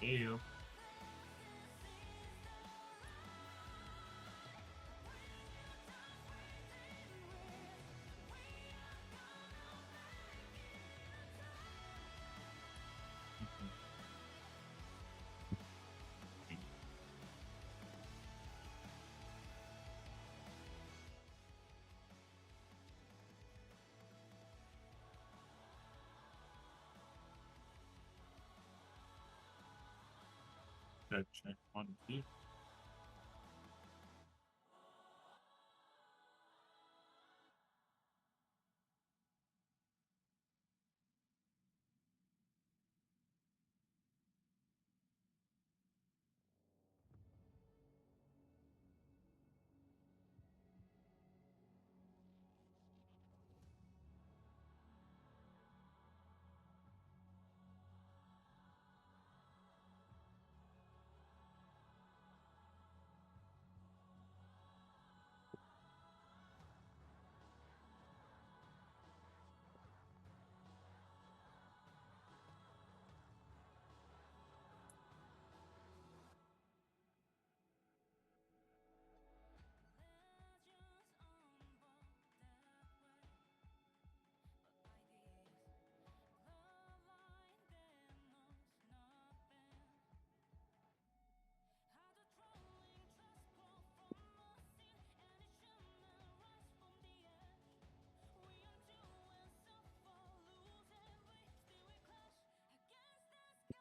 Ew. Check 1 2.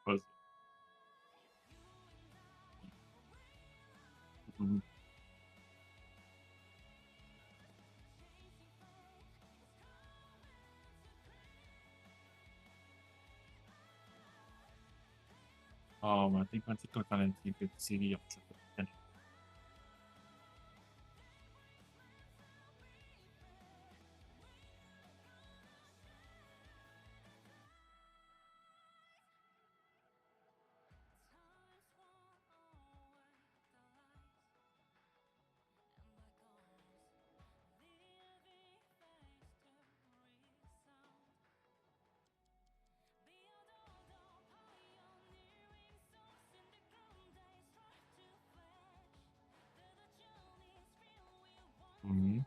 Was mhm. Ma think quanti talenti per Siri ho Mhm.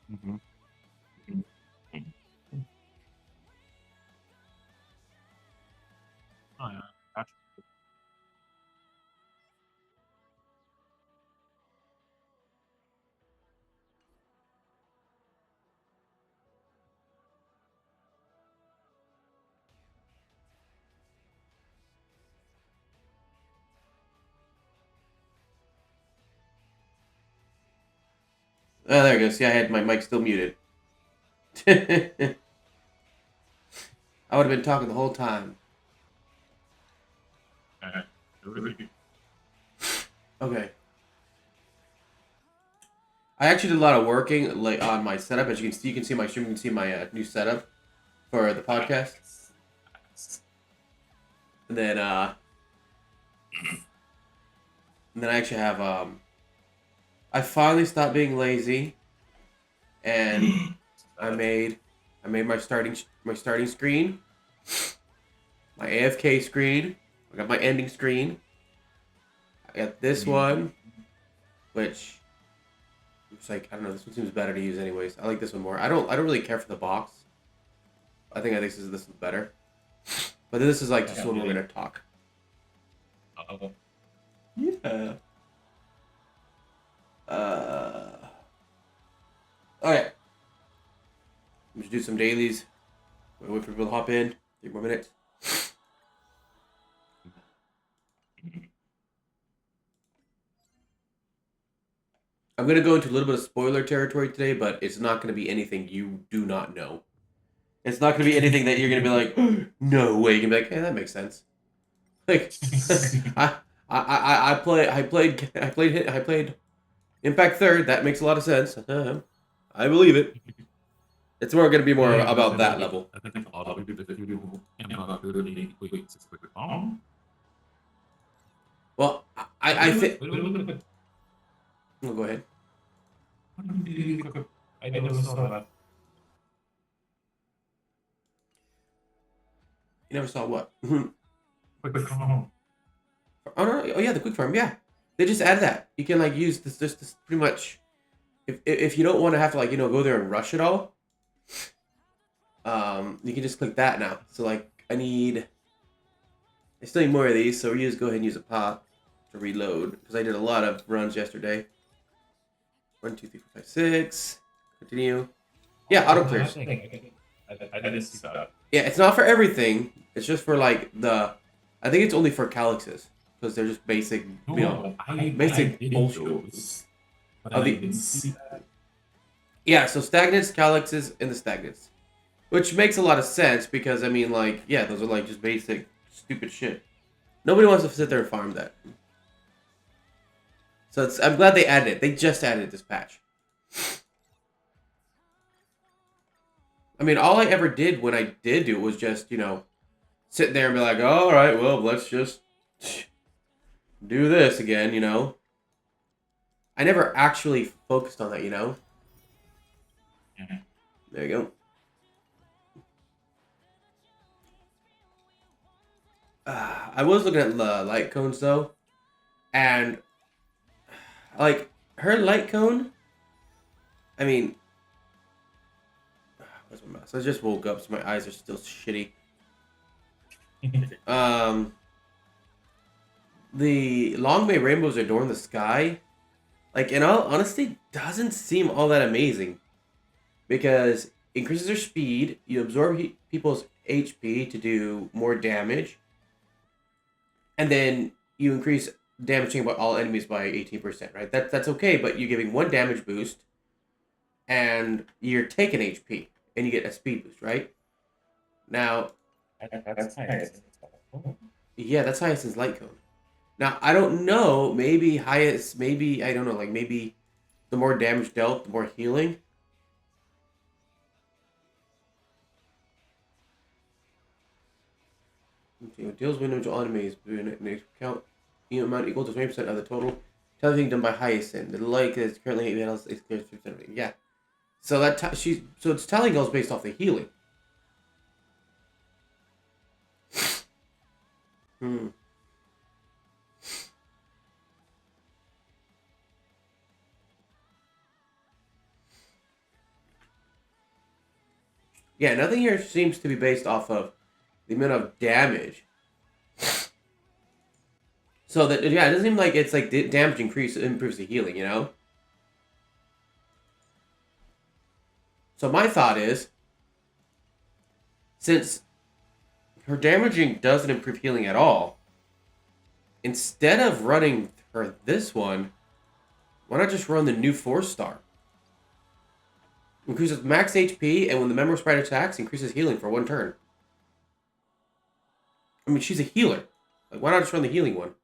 Mhm. Oh, yeah. Gotcha. Oh, there it goes. See, I had my mic still muted. I would have been talking the whole time. Really? Okay. I actually did a lot of working like on my setup. As you can see my stream. You can see my new setup for the podcast. And then, I actually have I finally stopped being lazy, and I made my starting screen, my AFK screen. I got my ending screen. I got this one, which it's like I don't know. This one seems better to use anyways. I like this one more. I don't really care for the box. I think this is better. But this is like just when we're gonna talk. Uh-oh. Yeah. Uh. Okay. Let's do some dailies. Wait for people to hop in. 3 more minutes. I'm gonna go into a little bit of spoiler territory today, but it's not gonna be anything you do not know. It's not gonna be anything that you're gonna be like, no way. You're gonna be like, hey, that makes sense. Like, I played Impact Third. That makes a lot of sense. I believe it. It's more gonna be more about that level. Well, I think. Oh, go ahead. I never saw that. You never saw what? Quick farm. Oh no! Oh yeah, the quick farm. Yeah, they just added that. You can like use this pretty much. If you don't want to have to like go there and rush it all, you can just click that now. So like I still need more of these, so we just go ahead and use a pop to reload because I did a lot of runs yesterday. 1, 2, 3, 4, 5, 6. Continue. Yeah, auto clears. I didn't see that. Yeah, it's not for everything. It's just for like the. I think it's only for calyxes because they're just basic. Basic bullshit. But I didn't see that. Yeah, so stagnates, calyxes, and the stagnates. Which makes a lot of sense because, I mean, like, yeah, those are like just basic stupid shit. Nobody wants to sit there and farm that. So I'm glad they added it. They just added this patch. I mean, all I ever did when I did do it was just, sit there and be like, all right, well, let's just do this again, I never actually focused on that, Mhm. There you go. I was looking at the light cones, though. And, like, her light cone, I mean, where's my mouse? I just woke up, so my eyes are still shitty. The long may rainbows adorn the sky. Like, in all honesty, doesn't seem all that amazing. Because increases their speed, you absorb people's HP to do more damage. And then you increase damaging by all enemies by 18%, right? That's okay, but you're giving 1 damage boost. And you're taking HP. And you get a speed boost, right? Now, That's nice. yeah, that's Hyacinth's light cone. Now, I don't know. Maybe highest. Maybe I don't know. Like maybe the more damage dealt, the more healing. Okay, it deals damage to all enemies. Count amount equal to 20% of the total. Everything done by Hyacinth. The light is currently 8 battles. It's 50%. Yeah. So so it's telling us based off the healing. Hmm. Yeah, nothing here seems to be based off of the amount of damage. So that yeah, it doesn't seem like it's like damage improves the healing, So my thought is, since her damaging doesn't improve healing at all, instead of running her this one, why not just run the new 4-star? Increases max HP, and when the member sprite attacks, increases healing for 1 turn. I mean, she's a healer. Like, why not just run the healing one?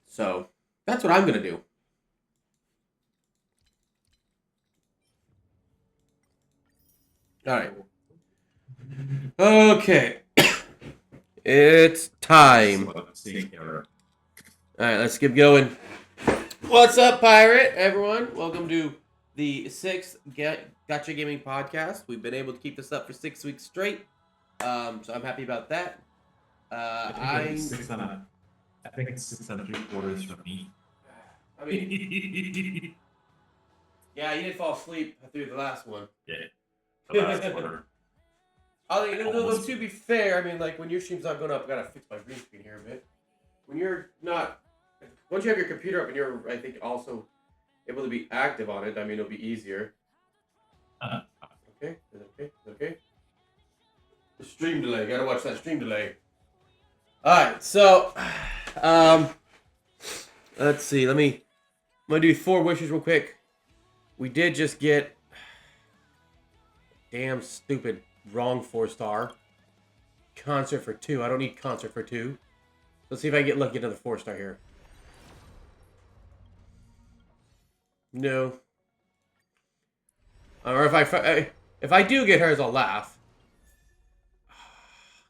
So, that's what I'm gonna do. Alright. Okay. It's time. Alright, let's keep going. What's up, pirate? Everyone, welcome to the 6th Gacha Gaming Podcast. We've been able to keep this up for 6 weeks straight. So I'm happy about that. I think it's 6 and 3/4 for me. I mean, yeah, you did fall asleep through the last one. Yeah, the last quarter. To be fair, I mean, like, when your stream's not going up, I gotta fix my green screen here a bit. When you're not... Once you have your computer up and you're, I think, also able to be active on it, I mean, it'll be easier. Okay, okay. The stream delay, gotta watch that stream delay. Alright, so... let's see, I'm gonna do 4 wishes real quick. We did just get... Damn stupid wrong 4-star. Concert for 2. I don't need concert for 2. Let's see if I get lucky another 4-star here. No. Or if I do get hers, I'll laugh.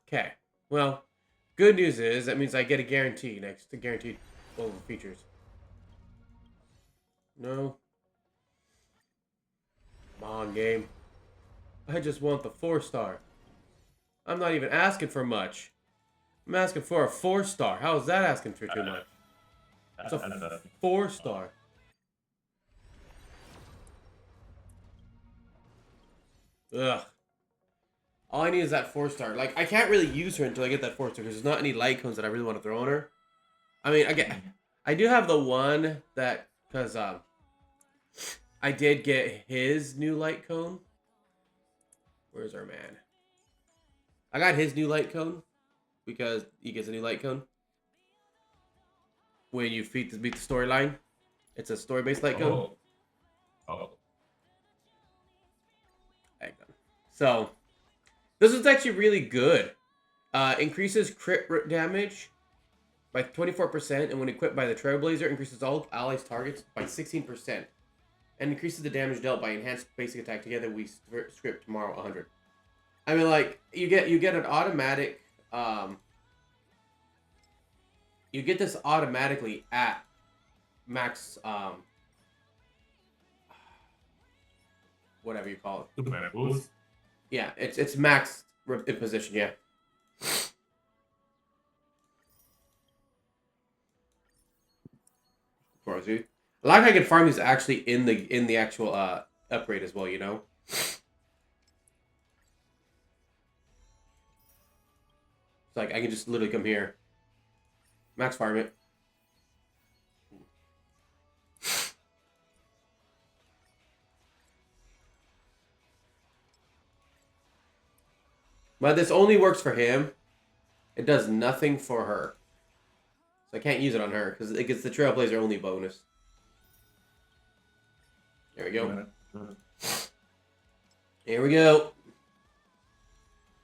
Okay. Well, good news is that means I get a guarantee next to guaranteed level features. No. Come on, game. I just want the 4-star. I'm not even asking for much. I'm asking for a 4-star. How is that asking for too much? It's a 4-star. Ugh. All I need is that 4-star. Like, I can't really use her until I get that 4-star because there's not any light cones that I really want to throw on her. I mean, I do have the one that, because I did get his new light cone. Where's our man? I got his new light cone because he gets a new light cone when you beat the storyline. It's a story-based light cone. Oh. So, this is actually really good. Increases crit damage by 24%, and when equipped by the Trailblazer, increases all allies' targets by 16%. And increases the damage dealt by enhanced basic attack. Together, we script tomorrow 100. I mean, like, you get an automatic... you get this automatically at max... whatever you call it. Yeah, it's max in position, yeah. Of course, dude. I like how I can farm these actually in the actual upgrade as well, you know? It's like I can just literally come here. Max farm it. But this only works for him. It does nothing for her. So I can't use it on her because it gets the Trailblazer only bonus. There we go. Here we go.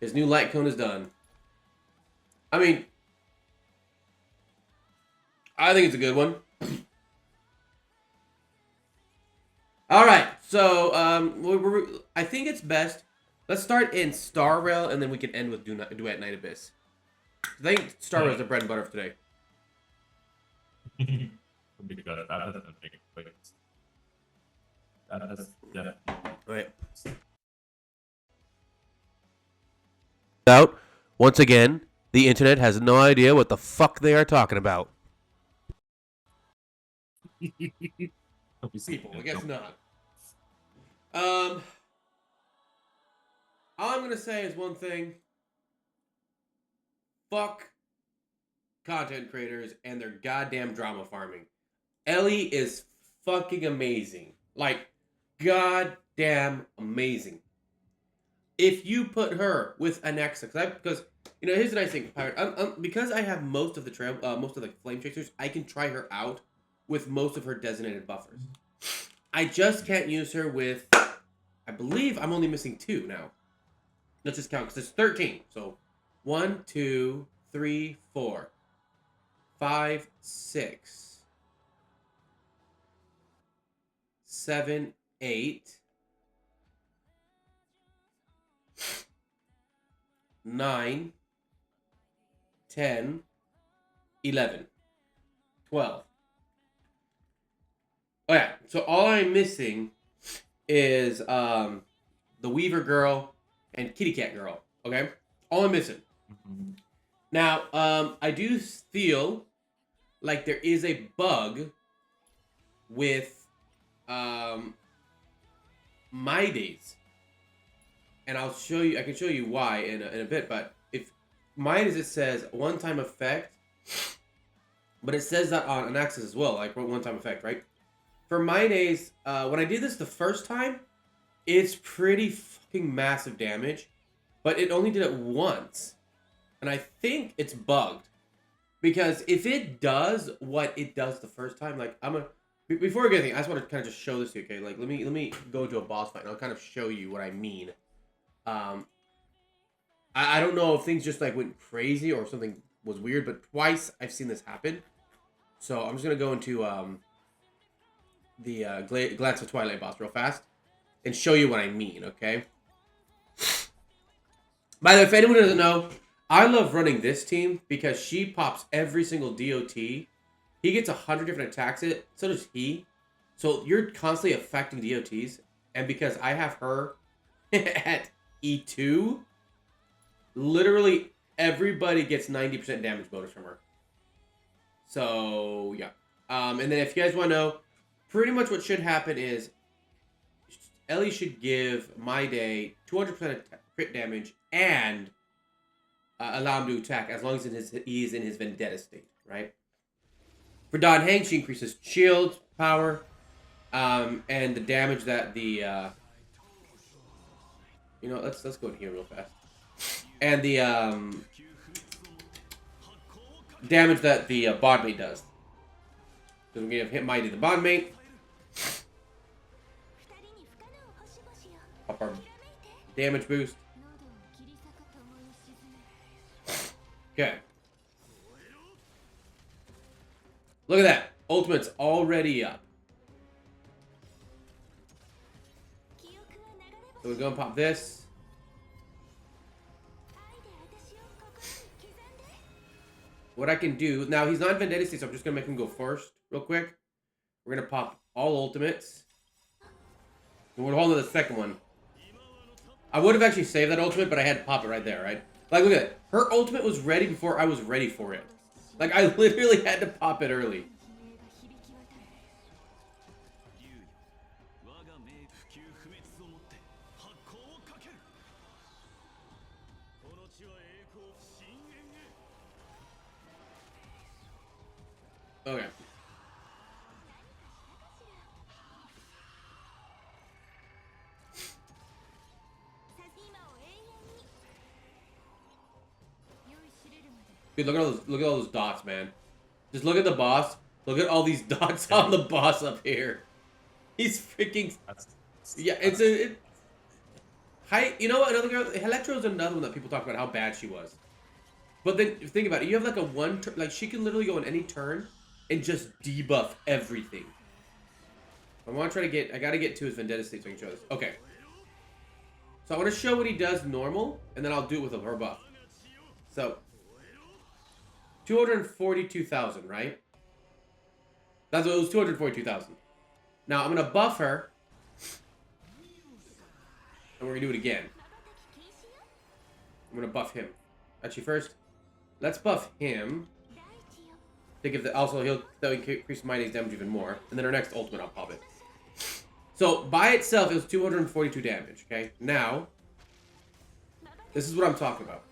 His new light cone is done. I mean, I think it's a good one. All right, so I think it's best. Let's start in Star Rail, and then we can end with Duet Night Abyss. I think Star Rail is the bread and butter for today. Yeah. Right. Out. Once again, the internet has no idea what the fuck they are talking about. People, I guess not. All I'm gonna say is one thing. Fuck content creators and their goddamn drama farming. Ellie is fucking amazing. Like, goddamn amazing. If you put her with Alexa, because you know, here's the nice thing, Pirate. Because I have most of the flame chasers, I can try her out with most of her designated buffers. I just can't use her with. I believe I'm only missing 2 now. Let's just count because there's 13. So 1, 2, 3, 4, 5, 6, 7, 8, 9, 10, 11, 12. Oh yeah, so all I'm missing is the Weaver Girl and Kitty Cat Girl. Okay? All I'm missing. Mm-hmm. Now, I do feel like there is a bug with My Days. And I can show you why in a bit, but if My Days, it says one-time effect, but it says that on Axis as well, like one-time effect, right? For My Days, when I did this the first time, it's pretty fucking massive damage, but it only did it once. And I think it's bugged. Because if it does what it does the first time, like, before we get anything, I just want to kind of just show this to you, okay? Like, let me go to a boss fight, and I'll kind of show you what I mean. I don't know if things just, like, went crazy or something was weird, but twice I've seen this happen. So I'm just going to go into, Glance of Twilight boss real fast and show you what I mean, okay? By the way, if anyone doesn't know, I love running this team because she pops every single DOT. He gets 100 different attacks, so does he. So you're constantly affecting DOTs. And because I have her at E2, literally everybody gets 90% damage bonus from her. So, yeah. And then if you guys want to know, pretty much what should happen is Ellie should give My Day 200% crit damage and allow him to attack as long as he is in his Vendetta state, right? For Dan Heng, she increases shield power and the damage that the... let's go in here real fast. And the damage that the bond mate does. So we're going to hit Mighty the bond mate. Pop our damage boost. Okay. Look at that. Ultimate's already up. So we're going to pop this. What I can do... Now, he's not in Vendetta state, so I'm just going to make him go first real quick. We're going to pop all ultimates. And we're holding the second one. I would have actually saved that ultimate, but I had to pop it right there, right? Like, look at it. Her ultimate was ready before I was ready for it. Like, I literally had to pop it early. Okay. Dude, look at all those dots, man. Just look at the boss. Look at all these dots on the boss up here. He's freaking... Yeah, it's a... You know what? Another girl... Electro's another one that people talk about how bad she was. But then, think about it. You have like a one... Like, she can literally go on any turn and just debuff everything. I want to try to get... I got to get to his Vendetta state so I can show this. Okay. So I want to show what he does normal, and then I'll do it with her buff. So... 242,000, right? That's what it was, 242,000. Now, I'm going to buff her. And we're going to do it again. I'm going to buff him. Actually, first, let's buff him. To give the, also, that'll increase my day's damage even more. And then our next ultimate, I'll pop it. So, by itself, it was 242 damage, okay? Now, this is what I'm talking about.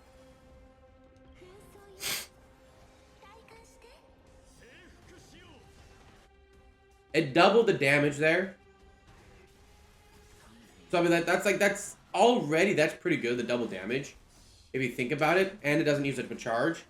It doubled the damage there. So I mean that's already pretty good, the double damage. If you think about it, and it doesn't use it for charge.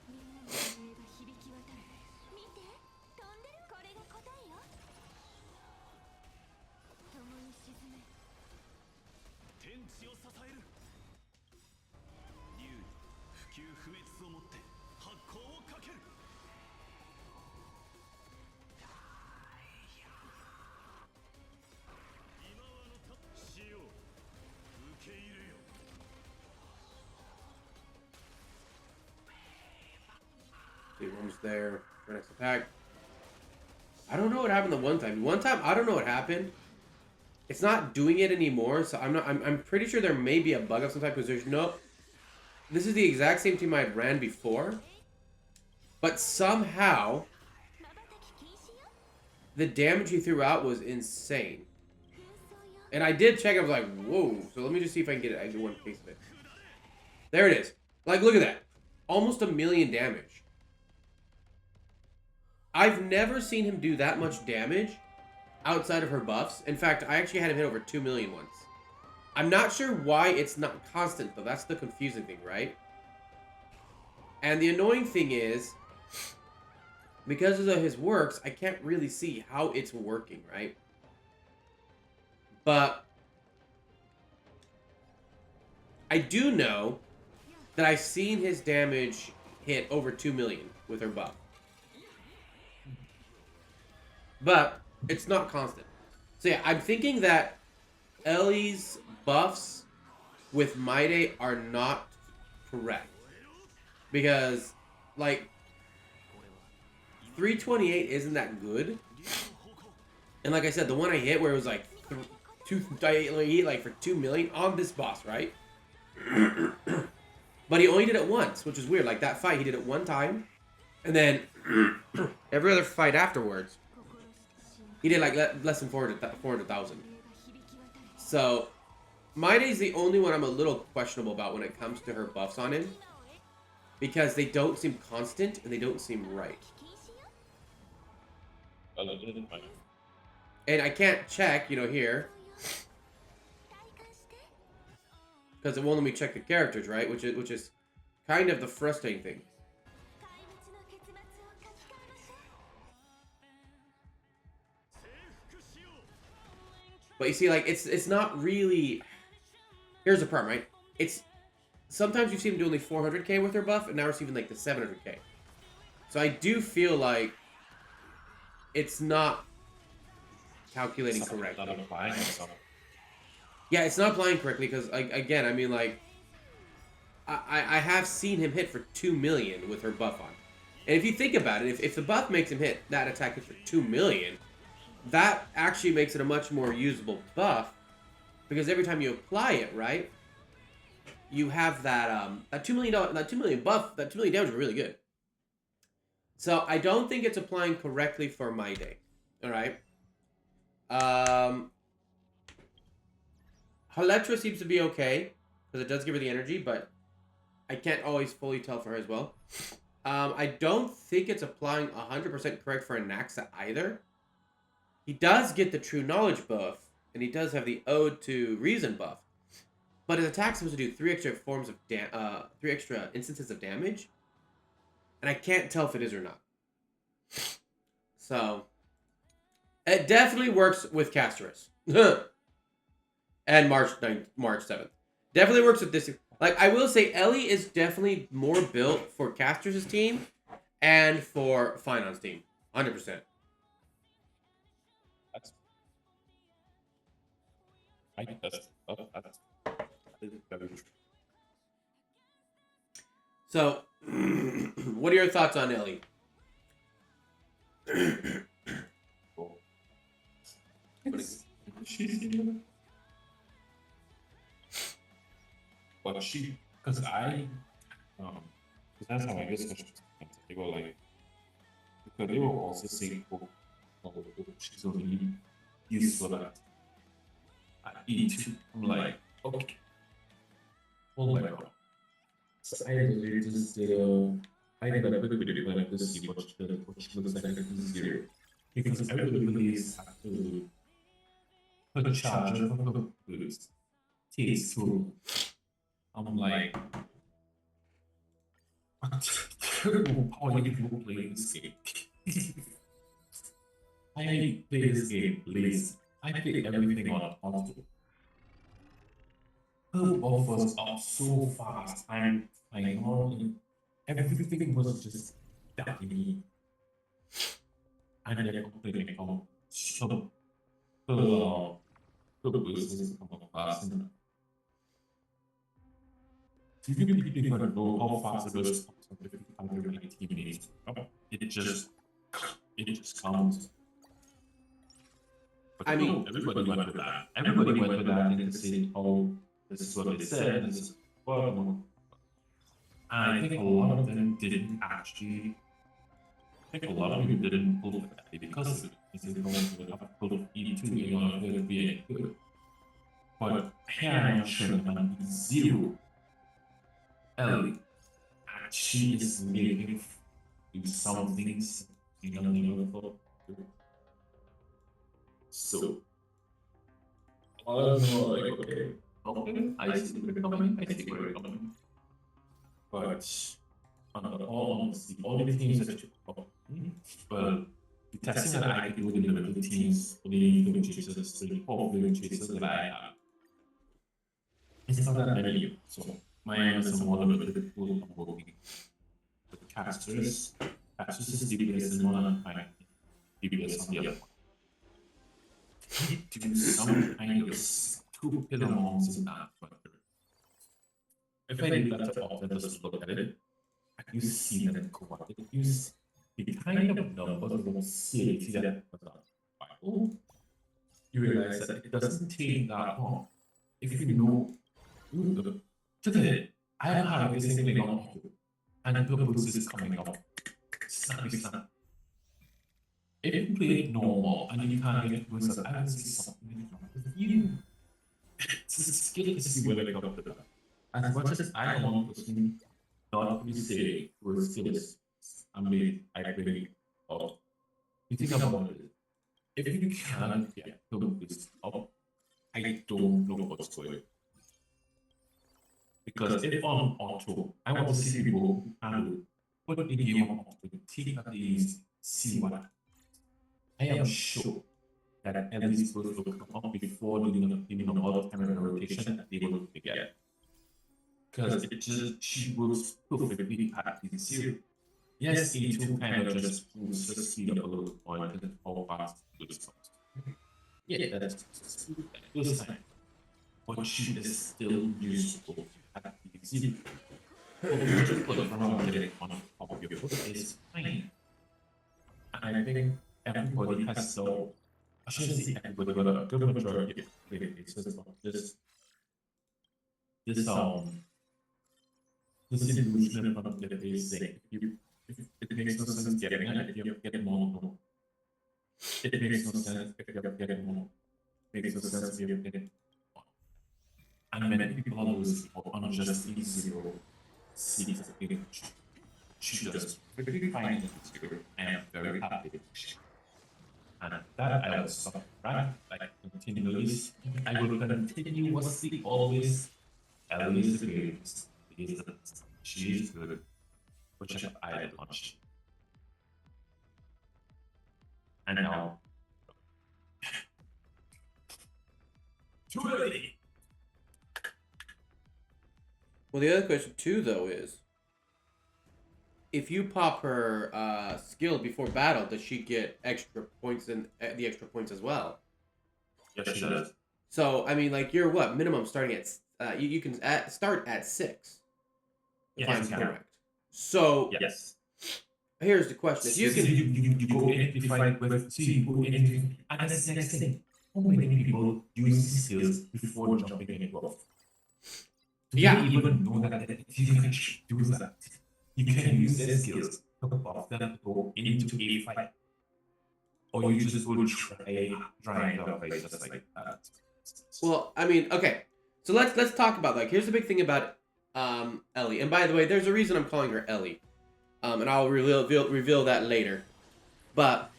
Almost there. For next attack. I don't know what happened the one time. One time, I don't know what happened. It's not doing it anymore, so I'm pretty sure there may be a bug of some type because there's no... This is the exact same team I had ran before. But somehow, the damage he threw out was insane. And I did check, I was like, whoa. So let me just see if I can get it. I get one piece of it. There it is. Like, look at that. Almost 1,000,000 damage. I've never seen him do that much damage outside of her buffs. In fact, I actually had him hit over 2 million once. I'm not sure why it's not constant, though. That's the confusing thing, right? And the annoying thing is, because of his works, I can't really see how it's working, right? But I do know that I've seen his damage hit over 2 million with her buff. But it's not constant. So yeah, I'm thinking that Ellie's buffs with Maide are not correct. Because, like, 328 isn't that good. And like I said, the one I hit where it was like I hit like for 2 million on this boss, right? But he only did it once, which is weird. Like that fight, he did it one time, and then every other fight afterwards, he did like less than 400,000. So Maide's the only one I'm a little questionable about when it comes to her buffs on him, because they don't seem constant and they don't seem right. And I can't check, here, because it won't let me check the characters, right? Which is kind of the frustrating thing. But you see, like, it's not really... Here's the problem, right? It's... Sometimes you see them do only 400k with their buff, and now we're seeing, like, the 700k. So I do feel like it's not calculating correctly. Yeah, it's not applying correctly, because, again, I mean, like... I have seen him hit for 2 million with her buff on. And if you think about it, if the buff makes him hit that attack hit for 2 million... That actually makes it a much more usable buff, because every time you apply it, right, you have that that $2 million buff, that 2 million damage is really good. So I don't think it's applying correctly for Maide. All right. Haletra seems to be okay because it does give her the energy, but I can't always fully tell for her as well. I don't think it's applying 100% correct for Anaxa either. He does get the True Knowledge buff, and he does have the Ode to Reason buff. But his attack's supposed to do 3 extra 3 extra instances of damage. And I can't tell if it is or not. So, it definitely works with Casterus. And March 7th. Definitely works with this. Like, I will say, Ellie is definitely more built for Casterus' team and for Finon's team. 100%. So, what are your thoughts on Ellie? But because that's how I guess they go like, because they will also say, she's only used for that. I eat. I'm like, okay. Oh my god. So I really just I did a quick video like to see what she looks like in zero. Because everybody is have to put a charger for the boost. Takes through. I'm like, how are you play this game? I play this game, please. I play everything on auto. Her buff was up so fast. I'm on everything was just dying. And they're complaining how slow the boost is fast. Do you even know how fast it was if you under 19 minutes? It just counts. But I mean, everybody went with that. Everybody went with that and saying, oh, this is what they said, this is what. And I think a lot of them didn't actually. I think a lot of them didn't pull that because of it. This is going to have pull E2 in order to be any good. But here I am showing on zero. Ellie. And she is making do some things you don't know. So, I don't know, like, okay, I see where you're coming, I see where you're coming. But, under all honesty, all the teams that you well, the testing that I do with the limited teams, only the chasers, the four chasers that I have, it's not that many. So, my aim is more limited pool of working with casters. Casters is DPS and one on DPS on the other one. he do some kind of stupid amounts in that. If I did that so often, just look at it, you see that what it is, the kind of numbers will see that Bible, you realize that it doesn't take that long. If you know, today, I am harvesting the long and purpose is coming up. Snappy snap. If you play it normal and you can't get wizard, I would say something wrong with you. It's a skill to see where they come to that. As much as I want to not be say who skills, I mean, I really, oh, you think about it. If you can't get this up, I don't know what's going on. Because if on auto, I want to see people who can put the game on auto, take at least see what I am sure that at least will come up before the all time in rotation that they will get. Because it just she works perfectly at the zero. Yes, E2 kind of just boosts the speed up a little point and how fast it goes. Yeah, that's those time. But she is still useful at the zero. Just put it around getting on top of your foot is fine. And I think everybody has so I shouldn't say everybody, but a good majority of cases of this illusion in front of the face thing. If it makes no sense getting it, if you get more, it makes no sense if you're getting more. It makes no sense if you're getting more. And many people are losing on just zero seats of image. She does very fine in this group. I am very happy. And that I will stop, right? Like continually, I will continuously always always against she is good, which I did launch. And now too early. Well, the other question too, though, is if you pop her skill before battle, does she get extra points and the extra points as well? Yes, she does. So I mean, like you're what minimum starting at you can start at 6. If I'm correct. So yes. Here's the question: if you can, you go in, you fight with, so you go in, and that's the next thing. How many people use skills before jumping in growth? Do you even know that you can actually do that? You can use their skills to buff them to go into a fight. Or you just go try it up just like that. Well, I mean, okay. So let's talk about like here's the big thing about Ellie. And by the way, there's a reason I'm calling her Ellie. And I'll reveal that later. But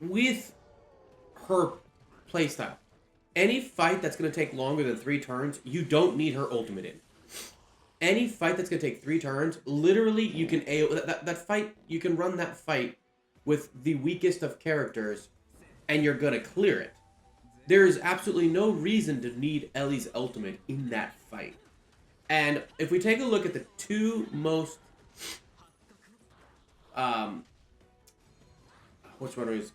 with her playstyle, any fight that's going to take longer than 3 turns, you don't need her ultimate in. Any fight that's going to take 3 turns, literally you can that fight, you can run that fight with the weakest of characters and you're going to clear it. There is absolutely no reason to need Ellie's ultimate in that fight. And if we take a look at the 2 most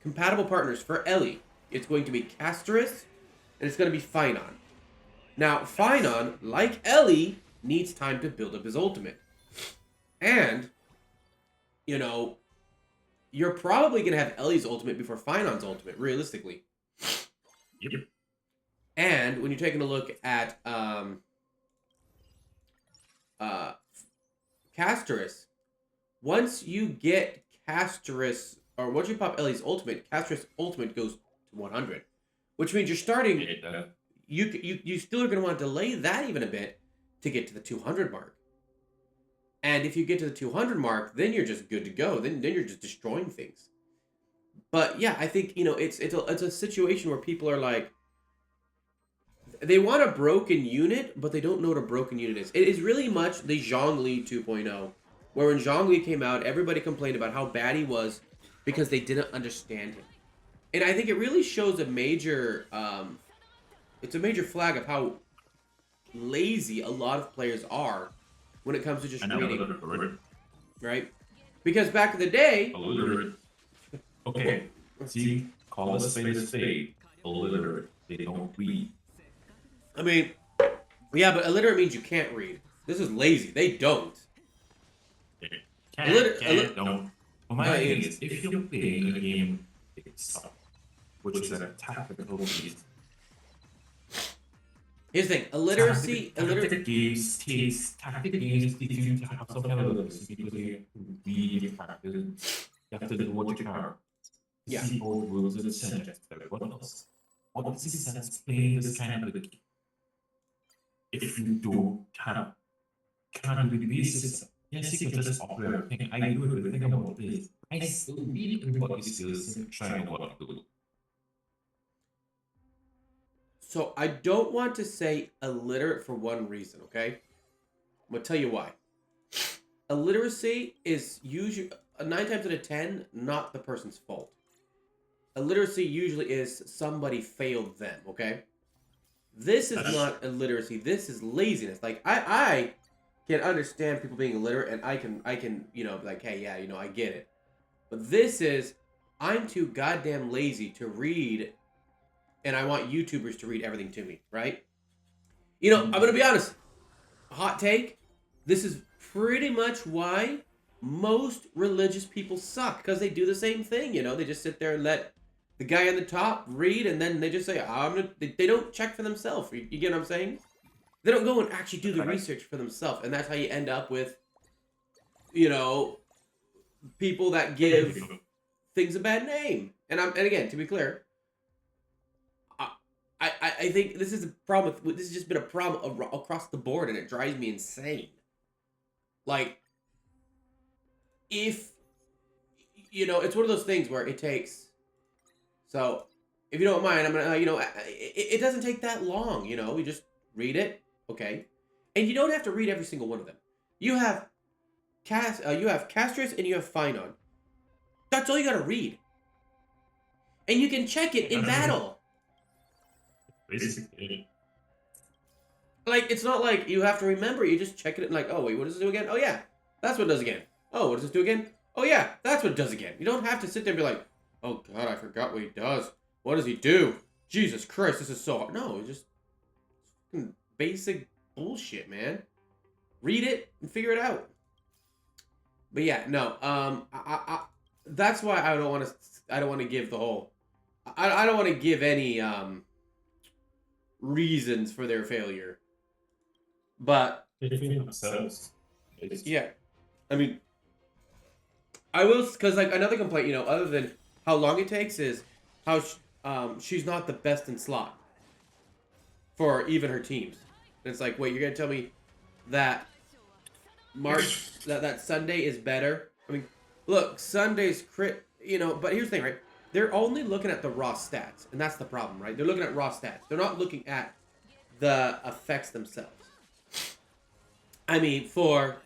compatible partners for Ellie, it's going to be Casterus and it's going to be Finon. Now, Finon, like Ellie, needs time to build up his ultimate. And, you know, you're probably going to have Ellie's ultimate before Finon's ultimate, realistically. Yep. And when you're taking a look at Casterus, once you get Casterus, or once you pop Ellie's ultimate, Casterus' ultimate goes to 100. Which means you're starting, you still are going to want to delay that even a bit to get to the 200 mark. And if you get to the 200 mark, then you're just good to go. Then you're just destroying things. But yeah, I think, you know, it's a situation where people are like, they want a broken unit, but they don't know what a broken unit is. It is really much the Zhongli 2.0, where when Zhongli came out, everybody complained about how bad he was because they didn't understand him. And I think it really shows a major, it's a major flag of how lazy a lot of players are when it comes to just reading. Right? Because back in the day... Okay. See, call a spade, illiterate. They don't read. I mean, yeah, but illiterate means you can't read. This is lazy. They don't. They Illiterate. don't. But my thing is, if you're playing a game itself, which is a tactical game, Here's the thing: illiteracy. tactic games teach you to have some kind of literacy because you have to read your characters. You have to know what your character. Yeah. See all the rules and subjects of everyone else. What is the sense playing this kind of a game if you don't have can't read the basis? Yes, you can just operate everything. I do everything about this. I still read everybody's skills and try what to do. So I don't want to say illiterate for one reason, okay? I'm gonna tell you why. Illiteracy is usually 9 times out of 10 not the person's fault. Illiteracy usually is somebody failed them, okay? This is not illiteracy. This is laziness. Like I can understand people being illiterate, and I can be like, hey, yeah, I get it. But this is, I'm too goddamn lazy to read, and I want YouTubers to read everything to me, right? I'm gonna be honest. Hot take. This is pretty much why most religious people suck, because they do the same thing. They just sit there and let the guy on the top read, and then they just say, they don't check for themselves. You get what I'm saying? They don't go and actually do the research for themselves, and that's how you end up with, people that give things a bad name. And again, to be clear, I think this is a problem this has just been a problem across the board, and it drives me insane. Like, if it's one of those things where it takes. So, if you don't mind, I'm gonna, it doesn't take that long. You just read it, okay, and you don't have to read every single one of them. You have Castris and you have Phynon. That's all you gotta read, and you can check it in battle. Basically. Like, it's not like you have to remember. You just check it and like, oh wait, what does it do again? Oh yeah, that's what it does again. Oh, what does this do again? Oh yeah, that's what it does again. You don't have to sit there and be like, oh god, I forgot what he does. What does he do? Jesus Christ, this is so hard. No, it's just basic bullshit, man. Read it and figure it out. But yeah, no. That's why I don't want to give the whole. I don't want to give any reasons for their failure. But They feel themselves. yeah, I mean, I will, because like another complaint, other than how long it takes, is how she's not the best in slot for even her teams. And it's like, wait, you're gonna tell me that that Sunday is better? I mean, look, Sunday's crit, but here's the thing, right? They're only looking at the raw stats, and that's the problem, right? They're looking at raw stats. They're not looking at the effects themselves. I mean, for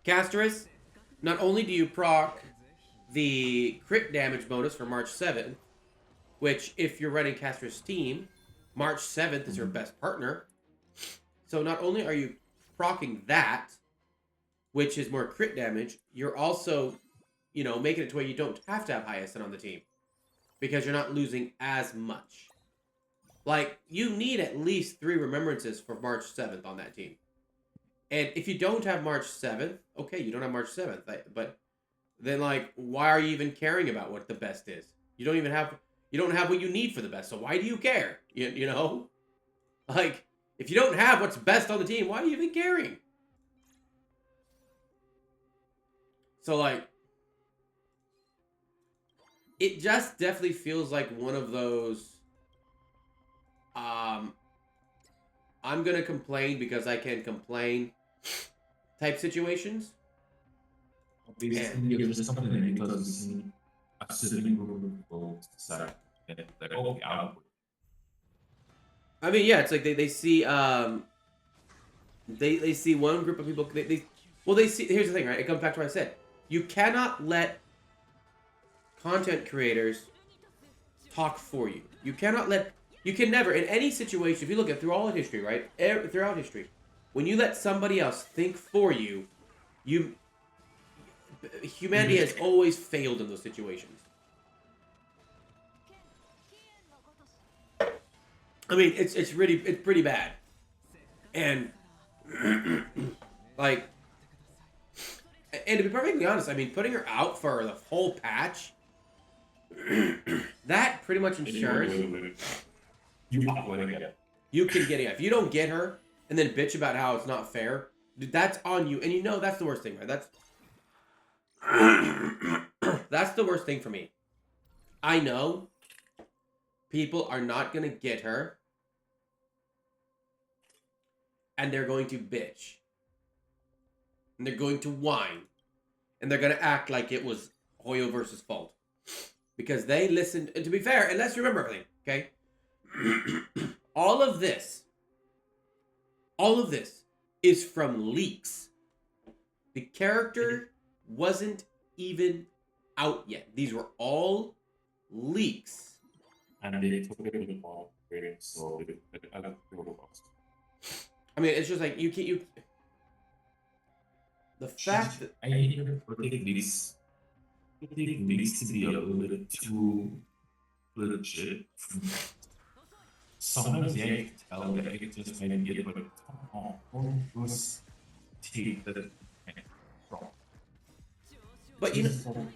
Castris, not only do you proc the crit damage bonus for March 7th, which, if you're running Castris team, March 7th is your best partner. So not only are you proccing that, which is more crit damage, you're also, making it to where you don't have to have Hyacinth on the team, because you're not losing as much. Like, you need at least 3 remembrances for March 7th on that team. And if you don't have March 7th, okay, you don't have March 7th, but then, like, why are you even caring about what the best is? You don't have what you need for the best, so why do you care? You know? Like, if you don't have what's best on the team, why are you even caring? So, like, it just definitely feels like one of those, I'm gonna complain because I can complain type situations. Basically, you're just something that because you see a certain group of people decide that they're okay out. I mean, yeah, it's like they see they see one group of people they see. Here's the thing, right? It comes back to what I said. You cannot let content creators talk for you. You can never, in any situation, if you look at through all of history, right? Throughout history, when you let somebody else think for you, humanity has always failed in those situations. I mean, it's pretty bad, and like, and to be perfectly honest, I mean, putting her out for the whole patch, that pretty much ensures You are going to get it. you can get it. If you don't get her and then bitch about how it's not fair, dude, that's on you. And you know that's the worst thing, right? That's the worst thing for me. I know people are not gonna get her, and they're going to bitch, and they're going to whine, and they're gonna act like it was Hoyo versus fault because they listened. And to be fair, and let's remember everything, okay? all of this is from leaks. The character wasn't even out yet. These were all leaks. And they took it with all grading, so I got the cost. I mean, it's just like you can't. The fact that I think this needs to be a little bit too legit. Sometimes yeah, you can tell that it just made it, but come on, was take the wrong. But you know,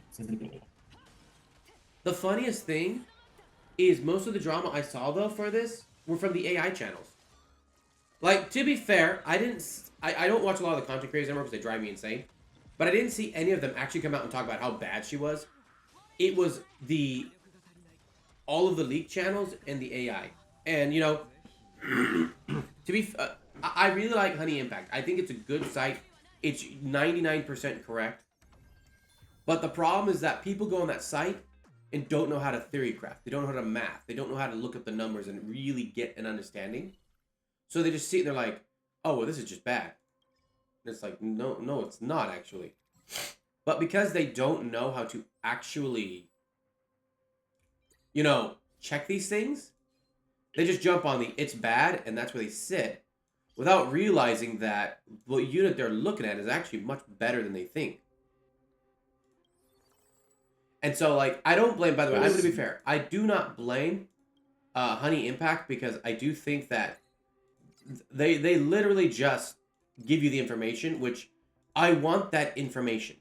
the funniest thing is most of the drama I saw though for this were from the AI channels. Like, to be fair, I don't watch a lot of the content creators anymore because they drive me insane. But I didn't see any of them actually come out and talk about how bad she was. It was all of the leak channels and the AI. And, you know, I really like Honey Impact. I think it's a good site. It's 99% correct. But the problem is that people go on that site and don't know how to theory craft. They don't know how to math. They don't know how to look at the numbers and really get an understanding. So they just see it and they're like, oh, well, this is just bad. And it's like, no, it's not actually. But because they don't know how to actually, you know, check these things, they just jump on the it's bad and that's where they sit without realizing that what unit they're looking at is actually much better than they think. And so, like, I don't blame, by the way, I'm going to be fair. I do not blame Honey Impact because I do think that they literally just give you the information, which I want that information.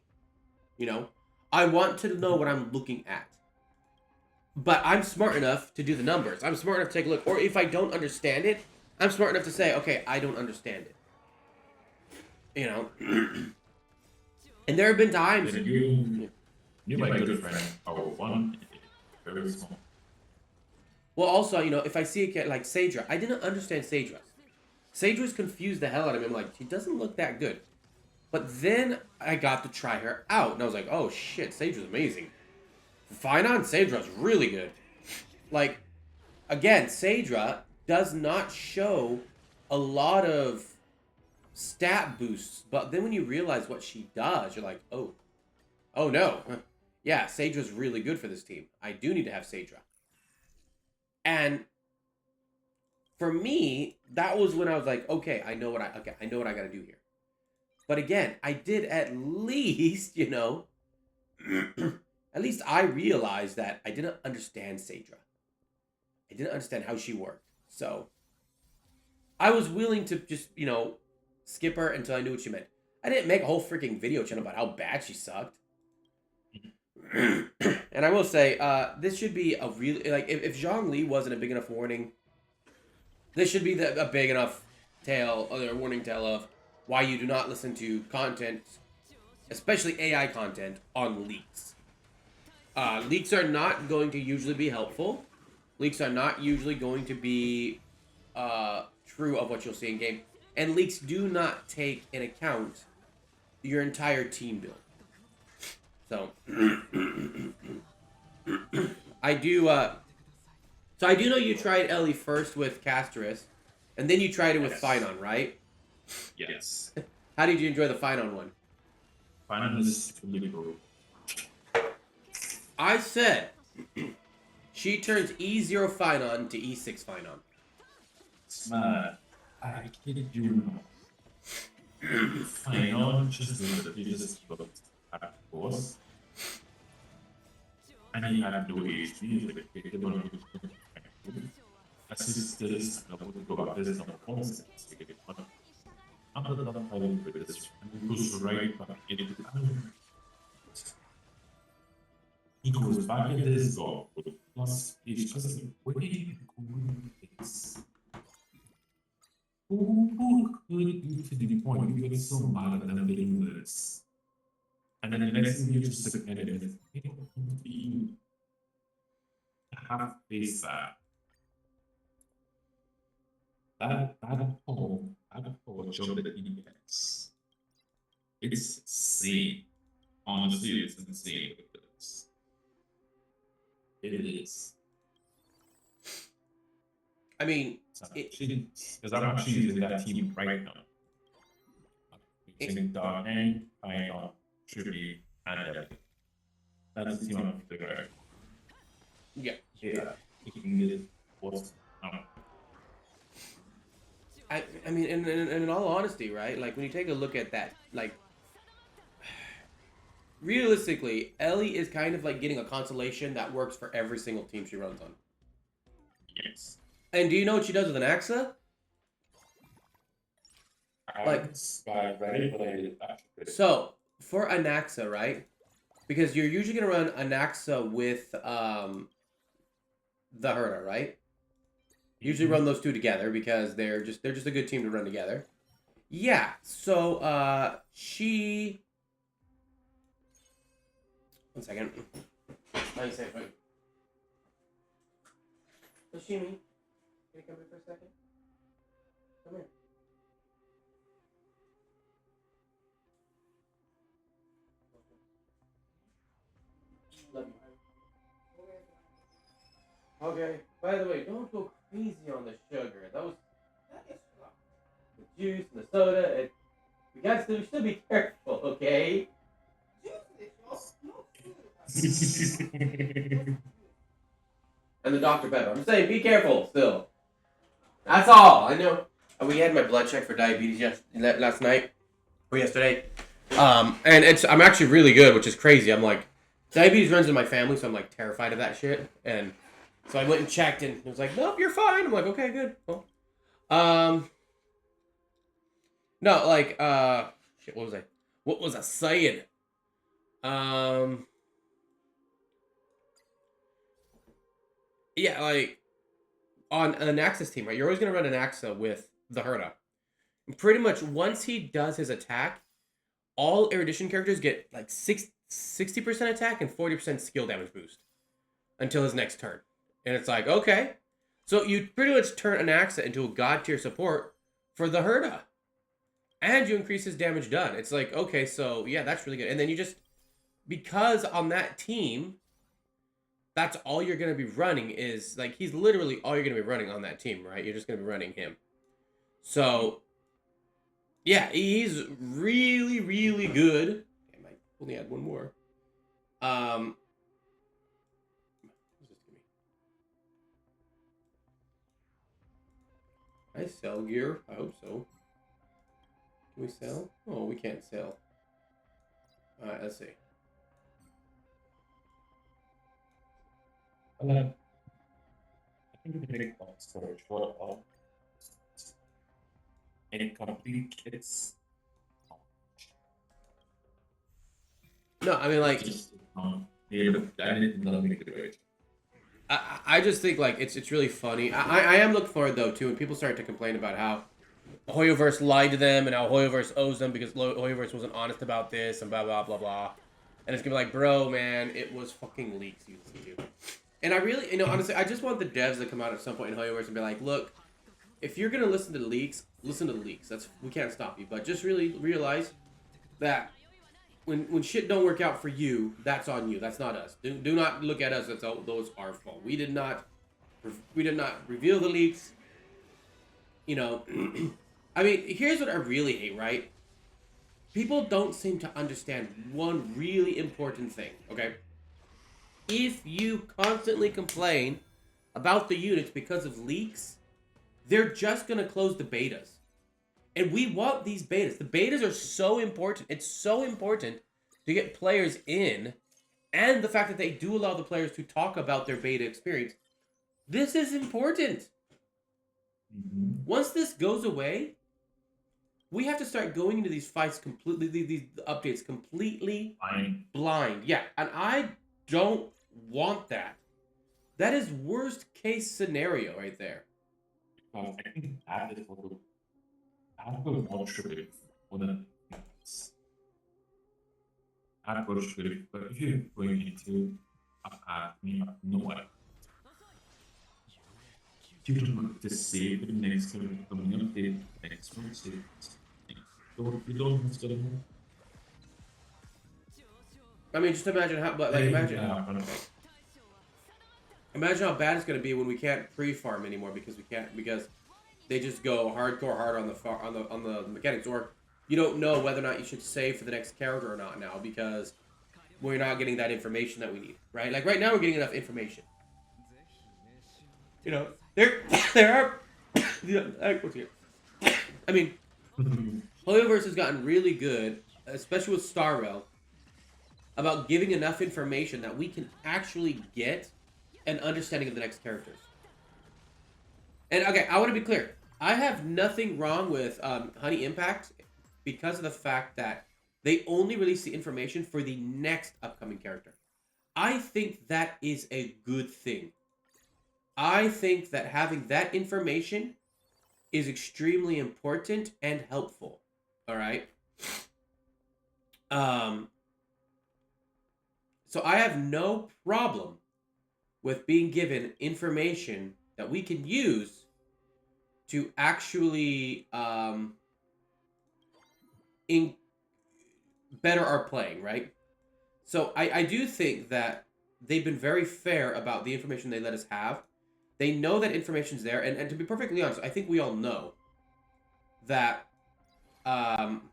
You know? I want to know what I'm looking at. But I'm smart enough to do the numbers. I'm smart enough to take a look. Or if I don't understand it, I'm smart enough to say, okay, I don't understand it. You know? And there have been times... You my good friend, our one, very small. Well, also, you know, if I see a cat like Sadra, I didn't understand Sadra. Sadra's confused the hell out of me. I'm like, she doesn't look that good. But then I got to try her out, and I was like, oh shit, Sadra's amazing. Finon, Sadra's really good. Like, again, Sadra does not show a lot of stat boosts, but then when you realize what she does, you're like, oh no. Yeah, Sadra's really good for this team. I do need to have Sadra. And for me, that was when I was like, okay, I know what I gotta do here. But again, I did at least, you know, at least I realized that I didn't understand Sadra. I didn't understand how she worked. So I was willing to just, you know, skip her until I knew what she meant. I didn't make a whole freaking video channel about how bad she sucked. And I will say, this should be a really, like, if Zhongli wasn't a big enough warning, this should be a big enough tale, or warning tale of why you do not listen to content, especially AI content, on leaks. Leaks are not going to usually be helpful. Leaks are not usually going to be true of what you'll see in game. And leaks do not take in account your entire team build. So, I do know you tried Ellie first with Casterus, and then you tried it with Finon, right? Yes. How did you enjoy the Finon one? Finon is really cool. I said she turns E0 Finon to E6 Finon. Smart. I kid you not. Finon just looked at course. And he had no HP, like, they don't as sisters, I would go about this on the phone since we get money. After that, I will put this and goes right back into the island. He goes back in this goal, plus he's just like, wait, it's who could you to the point you get so mad at them getting this? And then the next thing you just look at it is, you have to face that. That whole job that he gets, it's insane. Honestly, it's insane. It is. I mean, Because I'm actually using that team right now. Using Dog and Ion, Tribute, and Ellie. That's the team I'm figuring out. yeah. Yeah. You can get it. What's I mean, in all honesty, right? Like, when you take a look at that, like, realistically, Ellie is kind of like getting a constellation that works for every single team she runs on. Yes. And do you know what she does with an Axa? Like, so for Anaxa, right? Because you're usually gonna run Anaxa with the Herda, right? Usually run those two together because they're just a good team to run together. Yeah. So she. One second. Let me say it. Sashimi, can you come here for a second? Come here. Love you. Okay. By the way, don't go crazy on the sugar. That is the juice and the soda. We should be careful, okay? And the Dr. Pepper. I'm just saying, be careful still. That's all. I know. We had my blood check for diabetes last night or yesterday. And I'm actually really good, which is crazy. I'm like, diabetes runs in my family, so I'm like terrified of that shit. And so I went and checked, and it was like, nope, you're fine. I'm like, okay, good. Well, no, like, shit, what was I saying? Yeah, like, on an Axis team, right? You're always going to run an Axa with the Herda. And pretty much once he does his attack, all Erudition characters get like 60% attack and 40% skill damage boost until his next turn. And it's like, okay. So you pretty much turn an Axa into a god tier support for the Herda. And you increase his damage done. It's like, okay, so yeah, that's really good. And then you just, because on that team, that's all you're going to be running is, like, he's literally all you're going to be running on that team, right? You're just going to be running him. So, yeah, he's really, really good. I might only add one more. Can I sell gear? I hope so. Can we sell? Oh, we can't sell. Alright, let's see. I think we can make long story short, incomplete kits. No, I mean, like, I just think, like, it's really funny. I am looking forward, though, too, when people start to complain about how Hoyoverse lied to them and how Hoyoverse owes them because Hoyoverse wasn't honest about this and blah, blah, blah, blah. And it's gonna be like, bro, man, it was fucking leaks you listen to. And I really, honestly, I just want the devs to come out at some point in Hoyoverse and be like, look, if you're gonna listen to the leaks, listen to the leaks. We can't stop you, but just really realize that when shit don't work out for you, that's on you. That's not us. Do not look at us as those our fault. We did not reveal the leaks. I mean, here's what I really hate, right? People don't seem to understand one really important thing, okay? If you constantly complain about the units because of leaks, they're just going to close the betas. And we want these betas. The betas are so important. It's so important to get players in, and the fact that they do allow the players to talk about their beta experience. This is important. Once this goes away, we have to start going into these fights completely, these updates completely Fine. blind. Yeah, and I don't want that. That is worst case scenario right there. Because I think that is what will motivate more than this. That will should, but if you're going into a path and you have no idea, you don't want to save the next community, next one, save. You don't have to. I mean, just imagine how, but like, imagine how bad it's gonna be when we can't pre-farm anymore because they just go hardcore hard on the mechanics, or you don't know whether or not you should save for the next character or not now because we're not getting that information that we need, right? Like right now we're getting enough information. You know, there are. I mean, Hoyoverse has gotten really good, especially with Star Rail, about giving enough information that we can actually get an understanding of the next characters. And okay, I want to be clear. I have nothing wrong with Honey Impact because of the fact that they only release the information for the next upcoming character. I think that is a good thing. I think that having that information is extremely important and helpful. All right. Um, so I have no problem with being given information that we can use to actually better our playing, right? So I do think that they've been very fair about the information they let us have. They know that information's there, and to be perfectly honest, I think we all know that um,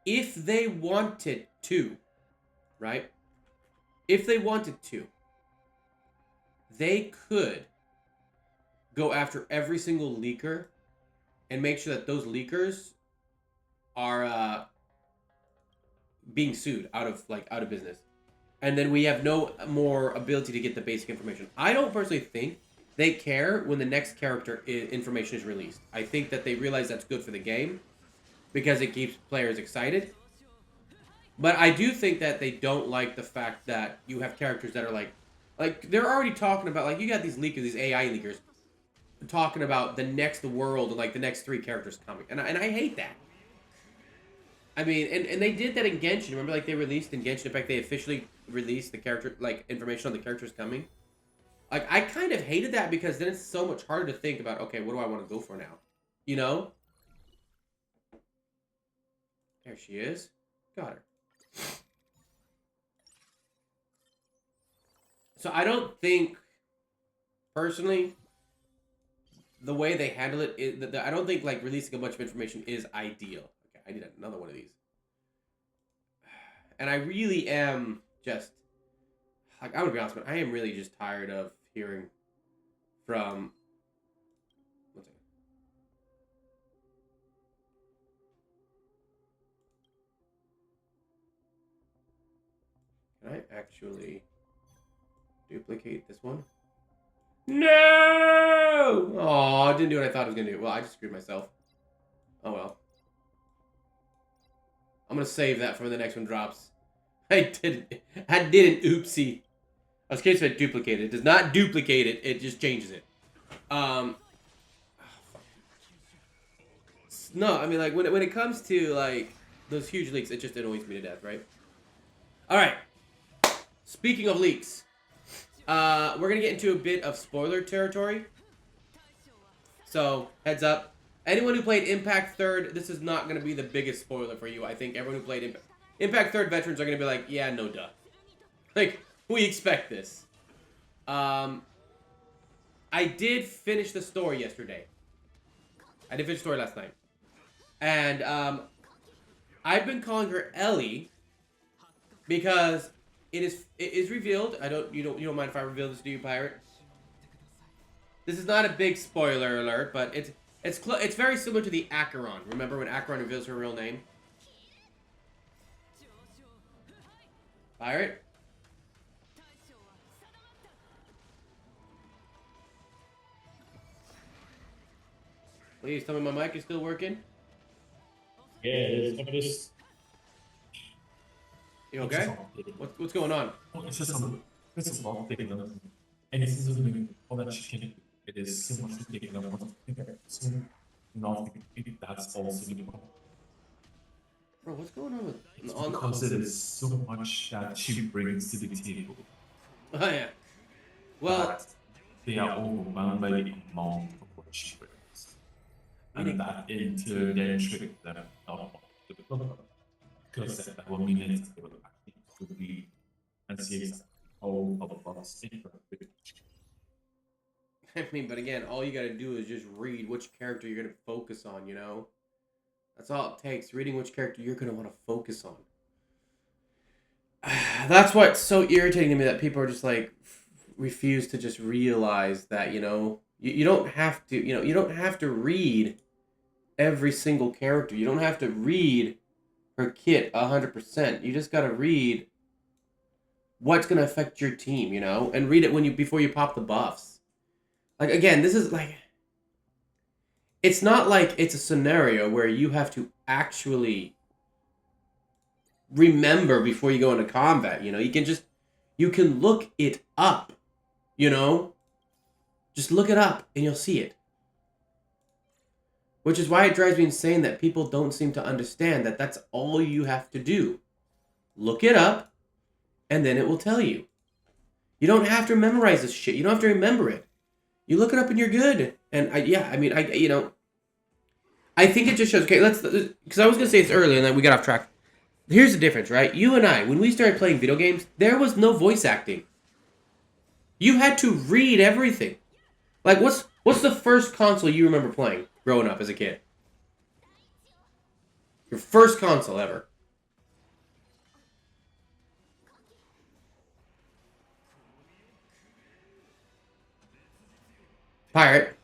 if they wanted to, right? If they wanted to, they could go after every single leaker and make sure that those leakers are being sued out of business, and then we have no more ability to get the basic information. I don't personally think they care when the next character information is released. I think that they realize that's good for the game because it keeps players excited. But I do think that they don't like the fact that you have characters that are like they're already talking about, like, you got these leakers, these AI leakers talking about the next world and like the next 3 characters coming, and I hate that. I mean, and they did that in Genshin. Remember, like, they released in Genshin Impact, they officially released the character, like, information on the characters coming. Like, I kind of hated that because then it's so much harder to think about, okay, what do I want to go for now? You know? There she is. Got her. So I don't think, personally, the way they handle it is, I don't think, like, releasing a bunch of information is ideal. Okay, I need another one of these. And I really am just, like, I'm gonna be honest, man, I am really just tired of hearing from, one second. Can I actually duplicate this one? No! Oh, I didn't do what I thought I was gonna do. Well, I just screwed myself. Oh well. I'm gonna save that for when the next one drops. I did an oopsie. I was curious if it duplicated. It does not duplicate it, it just changes it. No, I mean, like, when it comes to, like, those huge leaks, it just annoys me to death, right? Alright. Speaking of leaks, we're gonna get into a bit of spoiler territory. So, heads up. Anyone who played Impact 3rd, this is not gonna be the biggest spoiler for you. I think everyone who played Impact 3rd veterans are gonna be like, yeah, no duh. Like, we expect this. I did finish the story yesterday. I did finish the story last night. And, I've been calling her Ellie because it is revealed. You don't mind if I reveal this to you, Pirate? This is not a big spoiler alert, but it's very similar to the Acheron. Remember when Acheron reveals her real name? Pirate? Please tell me my mic is still working. Yeah, it's just You okay? What's going on? it's just it's a lot bigger than and it's just all that chicken. It is so much bigger than what so nothing. That's also the problem. Bro, what's going on with It's because it is so much that she brings to the table Oh yeah. Well, that they are overwhelmed by the amount of what she brings. And that in turn then triggers them not to the club. Because that will mean it's they will actually to be and see exactly how other parts interact with it. I mean, but again, all you gotta do is just read which character you're gonna focus on, you know? That's all it takes, reading which character you're gonna want to focus on. That's what's so irritating to me, that people are just like, refuse to just realize that, you know, you don't have to, you know, you don't have to read every single character. You don't have to read her kit 100%. You just gotta read what's gonna affect your team, you know, and read it when you before you pop the buffs. Like again, this is like, it's not like it's a scenario where you have to actually remember before you go into combat. You know, you can look it up. You know, just look it up and you'll see it. Which is why it drives me insane that people don't seem to understand that that's all you have to do. Look it up, and then it will tell you. You don't have to memorize this shit. You don't have to remember it. You look it up and you're good. And I think it just shows. Okay, because I was gonna say this earlier and then we got off track. Here's the difference, right? You and I, when we started playing video games, there was no voice acting. You had to read everything. Like, what's the first console you remember playing growing up as a kid? Your first console ever. Pirate.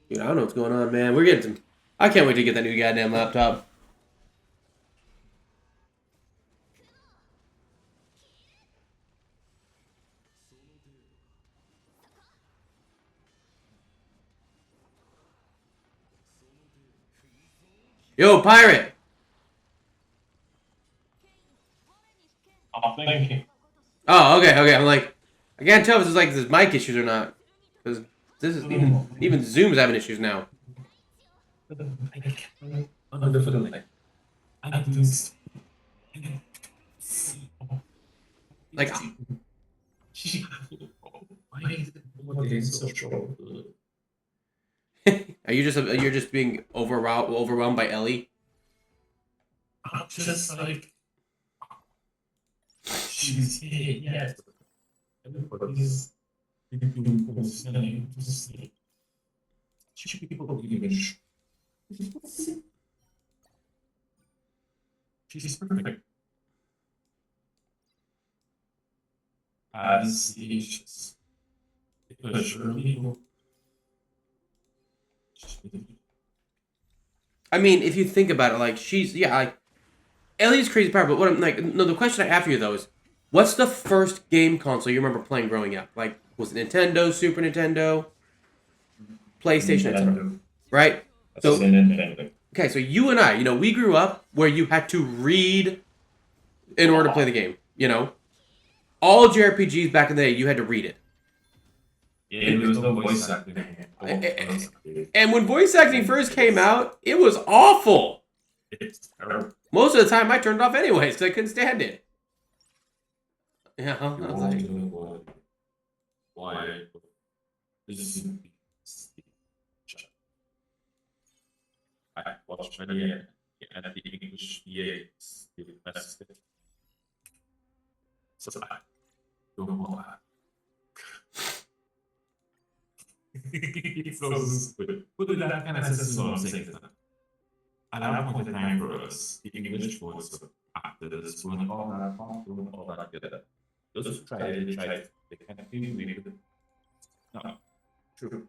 Dude, I don't know what's going on, man. We're getting some... I can't wait to get that new goddamn laptop. Yo, pirate! I'm thinking. Oh, okay. I'm like, I can't tell if this is like this mic issues or not. Because this is even Zoom's having issues now. Unfortunately, I do Like, why is it so strong? you're just being overwhelmed by Ellie? I'm just like she's here, yes. Everybody's doing listening to sleep. People even she's perfect. As the issues. Because surely I mean, if you think about it, like, like, Ellie's crazy power, but what I'm like, no, the question I have for you though is, what's the first game console you remember playing growing up? Like, was it Nintendo, Super Nintendo, PlayStation, etc.? Right? So, okay, so you and I, you know, we grew up where you had to read in order to play the game, you know? All JRPGs back in the day, you had to read it. Yeah, there was no voice acting. And when voice acting first came out, it was awful. It's terrible. Most of the time, I turned it off anyways because I couldn't stand it. Yeah, I was like, Why? This is I watched many and the English VA is the best. So I don't know. It's so stupid. But that kind of says what I'm saying. At that point in time for us, the English voice of actors doing all that good. Those who tried it, they kind of feel weird. No, true.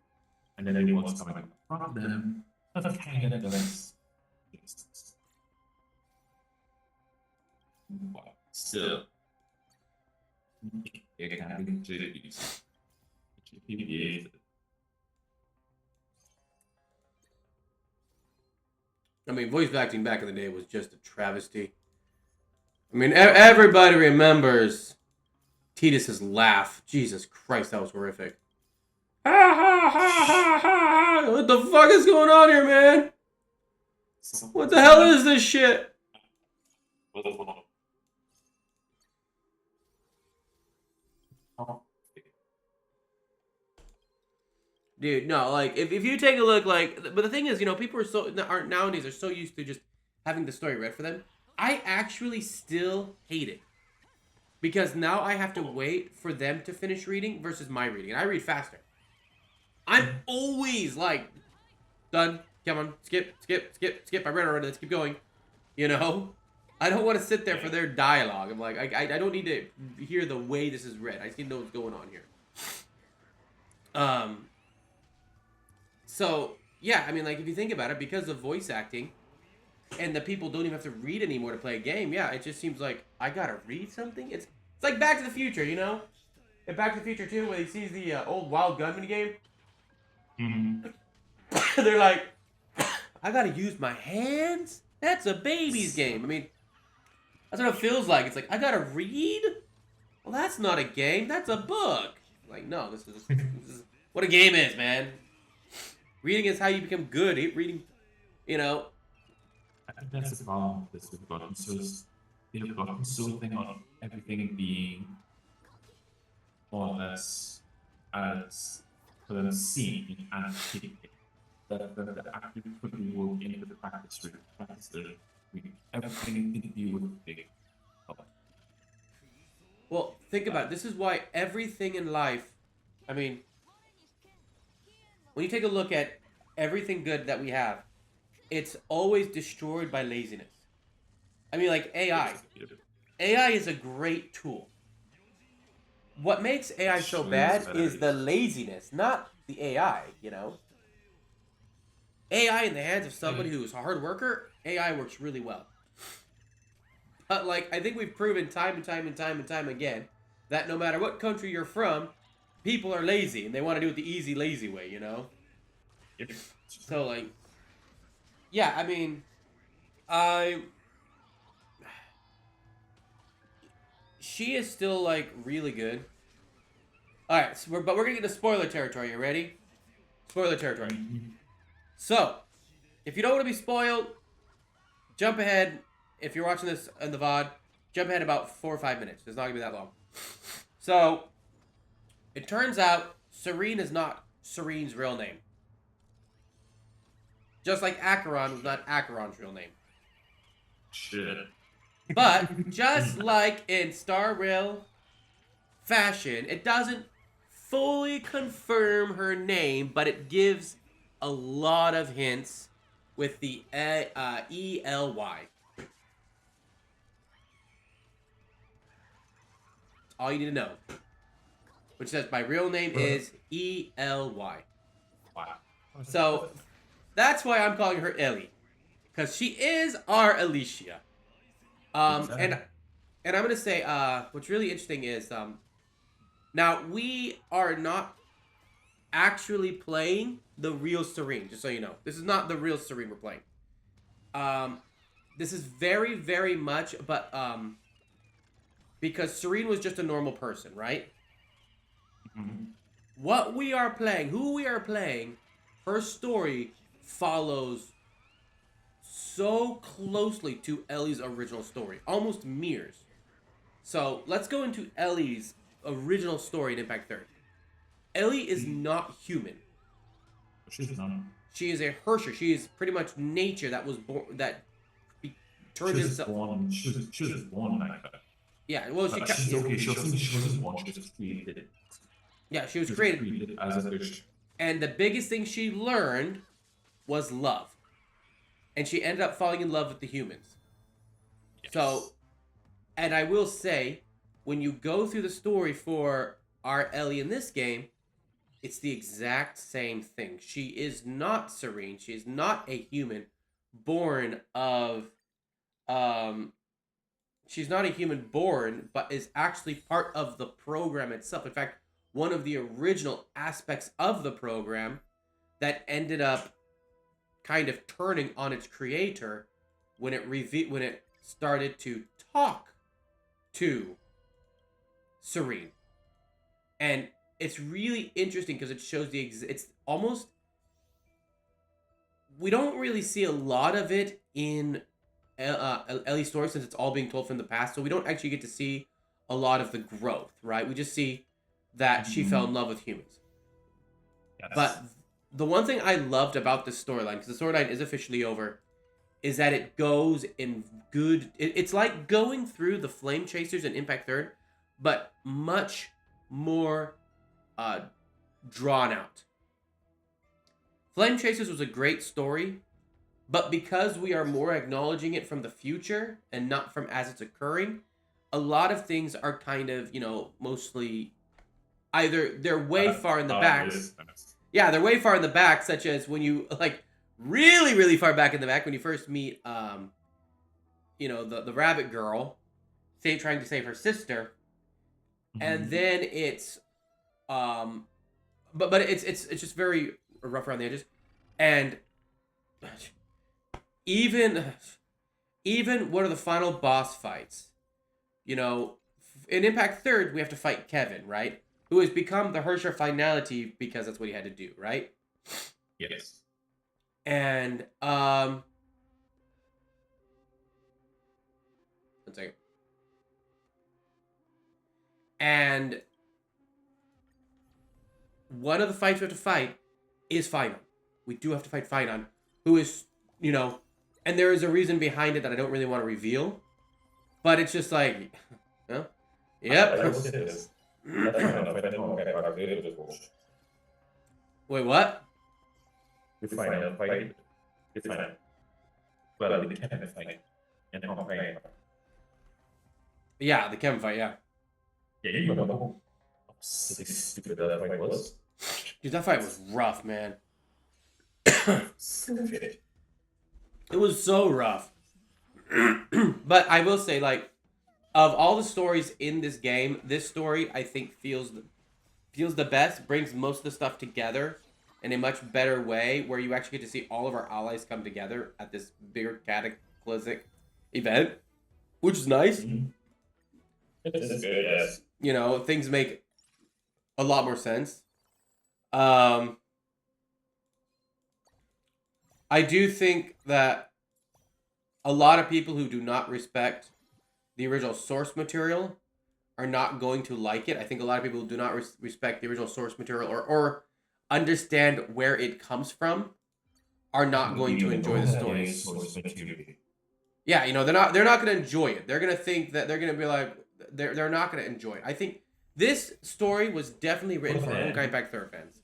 And then what's coming from them, that's kind of less. But still, it can be introduced. She deviated. I mean, voice acting back in the day was just a travesty. I mean, everybody remembers Tidus's laugh. Jesus Christ, that was horrific. Ha ha ha ha ha! What the fuck is going on here, man? What the hell is this shit? Dude, no, like if you take a look, like, but the thing is, people aren't nowadays are so used to just having the story read for them. I actually still hate it because now I have to wait for them to finish reading versus my reading, and I read faster. I'm always like, done. Come on, skip, skip, skip, skip. I read already. Let's keep going. I don't want to sit there for their dialogue. I'm like, I don't need to hear the way this is read. I just need to know what's going on here. So, yeah, I mean, like, if you think about it, because of voice acting, and the people don't even have to read anymore to play a game, yeah, it just seems like, I gotta read something? It's like Back to the Future, And Back to the Future 2, when he sees the old Wild Gunman game, they're like, I gotta use my hands? That's a baby's game. I mean, that's what it feels like. It's like, I gotta read? Well, that's not a game, that's a book. Like, no, this is what a game is, man. Reading is how you become good. Reading, I think that's the problem with this with gotten so they've gotten so thing on everything being more or less as seen and hitting it. That actually put the work into the practice the reading. Everything to do with big. Well, think about it. This is why everything in life, I mean, when you take a look at everything good that we have, it's always destroyed by laziness. I mean, like AI. AI is a great tool. What makes AI so bad is the laziness, not the AI, AI in the hands of somebody who's a hard worker, AI works really well. But, like, I think we've proven time and time again that no matter what country you're from, people are lazy and they want to do it the easy, lazy way, Yep. So, like, yeah, I mean, she is still, like, really good. Alright, so but we're gonna get to spoiler territory. You ready? Spoiler territory. So, if you don't want to be spoiled, jump ahead. If you're watching this in the VOD, jump ahead about 4 or 5 minutes. It's not gonna be that long. So, it turns out Serene is not Serene's real name. Just like Acheron was not Acheron's real name. Shit. But, just like in Star Rail fashion, it doesn't fully confirm her name, but it gives a lot of hints with the E-L-Y. All you need to know. Which says my real name is E-L-Y. Wow. So, that's why I'm calling her Ellie. Because she is our Alicia. And I'm going to say, what's really interesting is, now, we are not actually playing the real Serene, just so you know. This is not the real Serene we're playing. This is very, very much, but, because Serene was just a normal person, right? Mm-hmm. What we are playing, who we are playing, her story follows so closely to Ellie's original story. Almost mirrors. So, let's go into Ellie's original story in Impact 30. Ellie is not human. She's not. She is a Hersher. She is pretty much nature that was born, turned itself. She was born like that. Yeah, well, She wasn't born. She was created. Yeah, she was created as a fish. And the biggest thing she learned was love. And she ended up falling in love with the humans. Yes. So, and I will say, when you go through the story for our Ellie in this game, it's the exact same thing. She is not Serene. She is not a human born of, she's not a human born, but is actually part of the program itself. In fact, one of the original aspects of the program that ended up kind of turning on its creator when it started to talk to Serene. And it's really interesting because it shows it's almost, we don't really see a lot of it in Ellie's story since it's all being told from the past, so we don't actually get to see a lot of the growth, right? We just see that she fell in love with humans. Yes. But the one thing I loved about this storyline, because the storyline is officially over, is that it goes in good. It's like going through the Flame Chasers and Impact Third, but much more drawn out. Flame Chasers was a great story, but because we are more acknowledging it from the future and not from as it's occurring, a lot of things are kind of, mostly either they're way far in the back. Yeah, they're way far in the back, such as when you, like, really, really far back in the back, when you first meet, the rabbit girl, trying to save her sister, and then it's, but it's just very rough around the edges, and even one of the final boss fights, in Impact Third, we have to fight Kevin, right? Who has become the Hersher finality because that's what he had to do, right? Yes. And one second. And one of the fights we have to fight is Finon. We do have to fight Finon, who is, and there is a reason behind it that I don't really want to reveal, but it's just like, yep. I will say this. That's fine. I'll fight more. Okay, I'll do it. Wait, what? We final fight. We final. Well, we can fight. And I'm fighting. Yeah, the Kevin fight, yeah. Yeah, you remember how stupid that fight was? Dude, that fight was rough, man. Stupid. It was so rough. But I will say, like, of all the stories in this game, this story, I think, feels the best, brings most of the stuff together in a much better way, where you actually get to see all of our allies come together at this bigger cataclysmic event, which is nice. Mm-hmm. It is good, yes. Things make a lot more sense. I do think that a lot of people who do not respect the original source material are not going to like it. I think a lot of people who do not respect the original source material or understand where it comes from are not going to enjoy the story. Yeah, they're not going to enjoy it. They're going to think that they're going to be like, they're not going to enjoy it. I think this story was definitely written for Honkai Impact Third fans.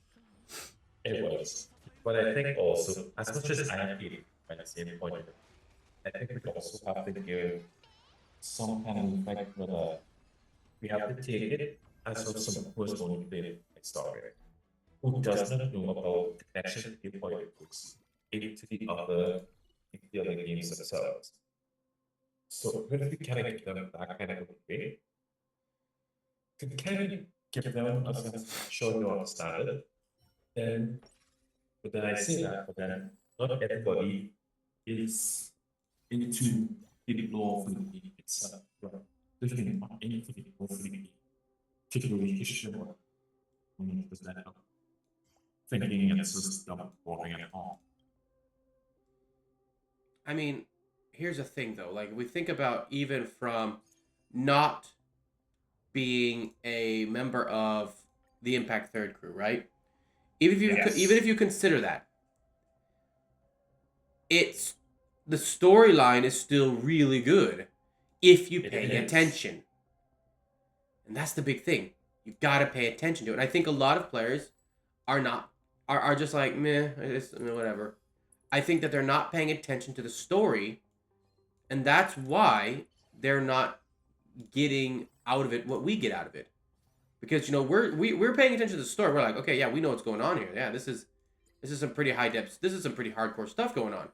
It was. But I think also, as much as I feel by the same point, I think we also have to give some kind of effect whether we have to take it as of someone who has only played it like Stargate, who does not know about the connection to the point books into the other games themselves. So if we kind of give them that kind of way, to kind of give them a sense of show you understand it, then, but then I say that, but then not everybody is into the law for the game itself. Looking at anything for the game, particularly history or because that thinking and system boring at all. I mean, here's the thing though, like we think about even from not being a member of the Impact Third crew, right? Even if you consider that, it's the storyline is still really good if you pay attention. And that's the big thing. You've got to pay attention to it. And I think a lot of players are just like, meh, it's whatever. I think that they're not paying attention to the story, and that's why they're not getting out of it what we get out of it. Because we're paying attention to the story. We're like, okay, yeah, we know what's going on here. Yeah, this is some pretty high depths. This is some pretty hardcore stuff going on.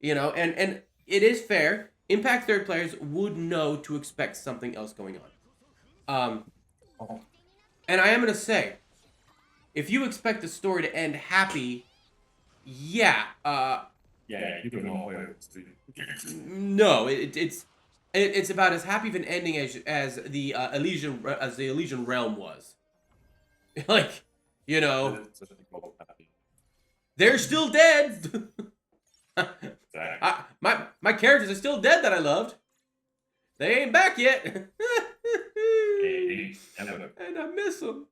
And it is fair. Impact Third players would know to expect something else going on. And I am gonna say, if you expect the story to end happy, yeah, Yeah, you don't know how it's doing. no, it's about as happy of an ending as the Elysian realm was. Like, you know, That's what people are happy. they're still dead. Exactly. My characters are still dead that I loved. They ain't back yet. Hey, never. And I miss them.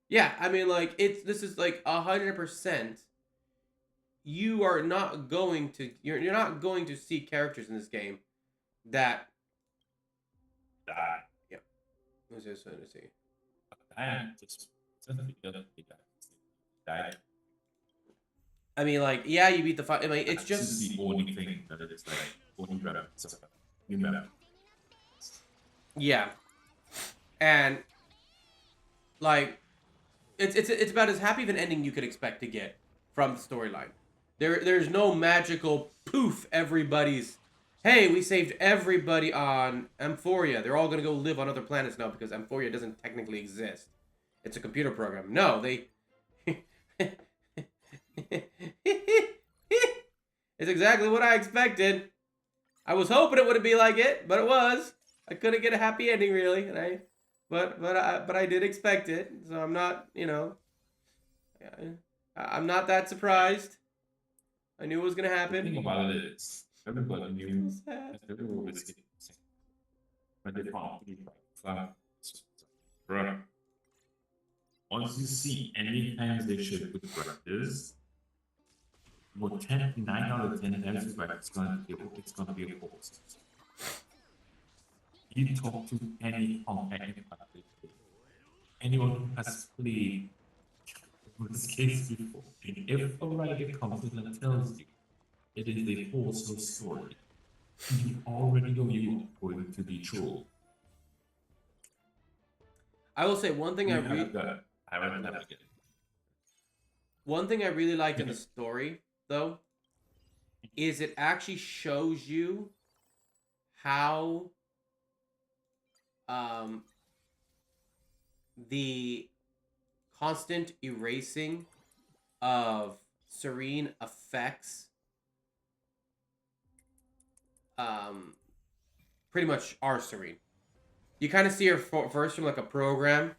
Yeah, I mean, like this is like 100%. You are not going to you're not going to see characters in this game that Die. yeah. What's this one to see? Die. Just suddenly doesn't be that. Die. I mean, like, yeah, you beat the fight. I mean, it's This just is the only thing that is like only rep. So, you know. yeah, and like it's about as happy of an ending you could expect to get from the storyline. There's no magical poof. Everybody's hey, we saved everybody on Amphoria. They're all gonna go live on other planets now because Amphoria doesn't technically exist. It's a computer program. No, they. It's exactly what I expected. I was hoping it wouldn't be like it, but it was. I couldn't get a happy ending really, and but I did expect it, so I'm not, I'm not that surprised. I knew it was gonna The happen. thing about it is, everybody knew So sad. that they were always getting sick. But they found pretty flat. Bruh. Once you see any times they should put characters, well, 9 out of 10 times it's gonna be a horse. You talk to any company, anyone who has played this case before, if a writer comes in and tells you it is a wholesome story, you already know you are going to be trolled. I will say one thing I haven't navigated. one thing I really liked in the story though is it actually shows you how the constant erasing of Serene affects pretty much our Serene. You kind of see her first from like a program,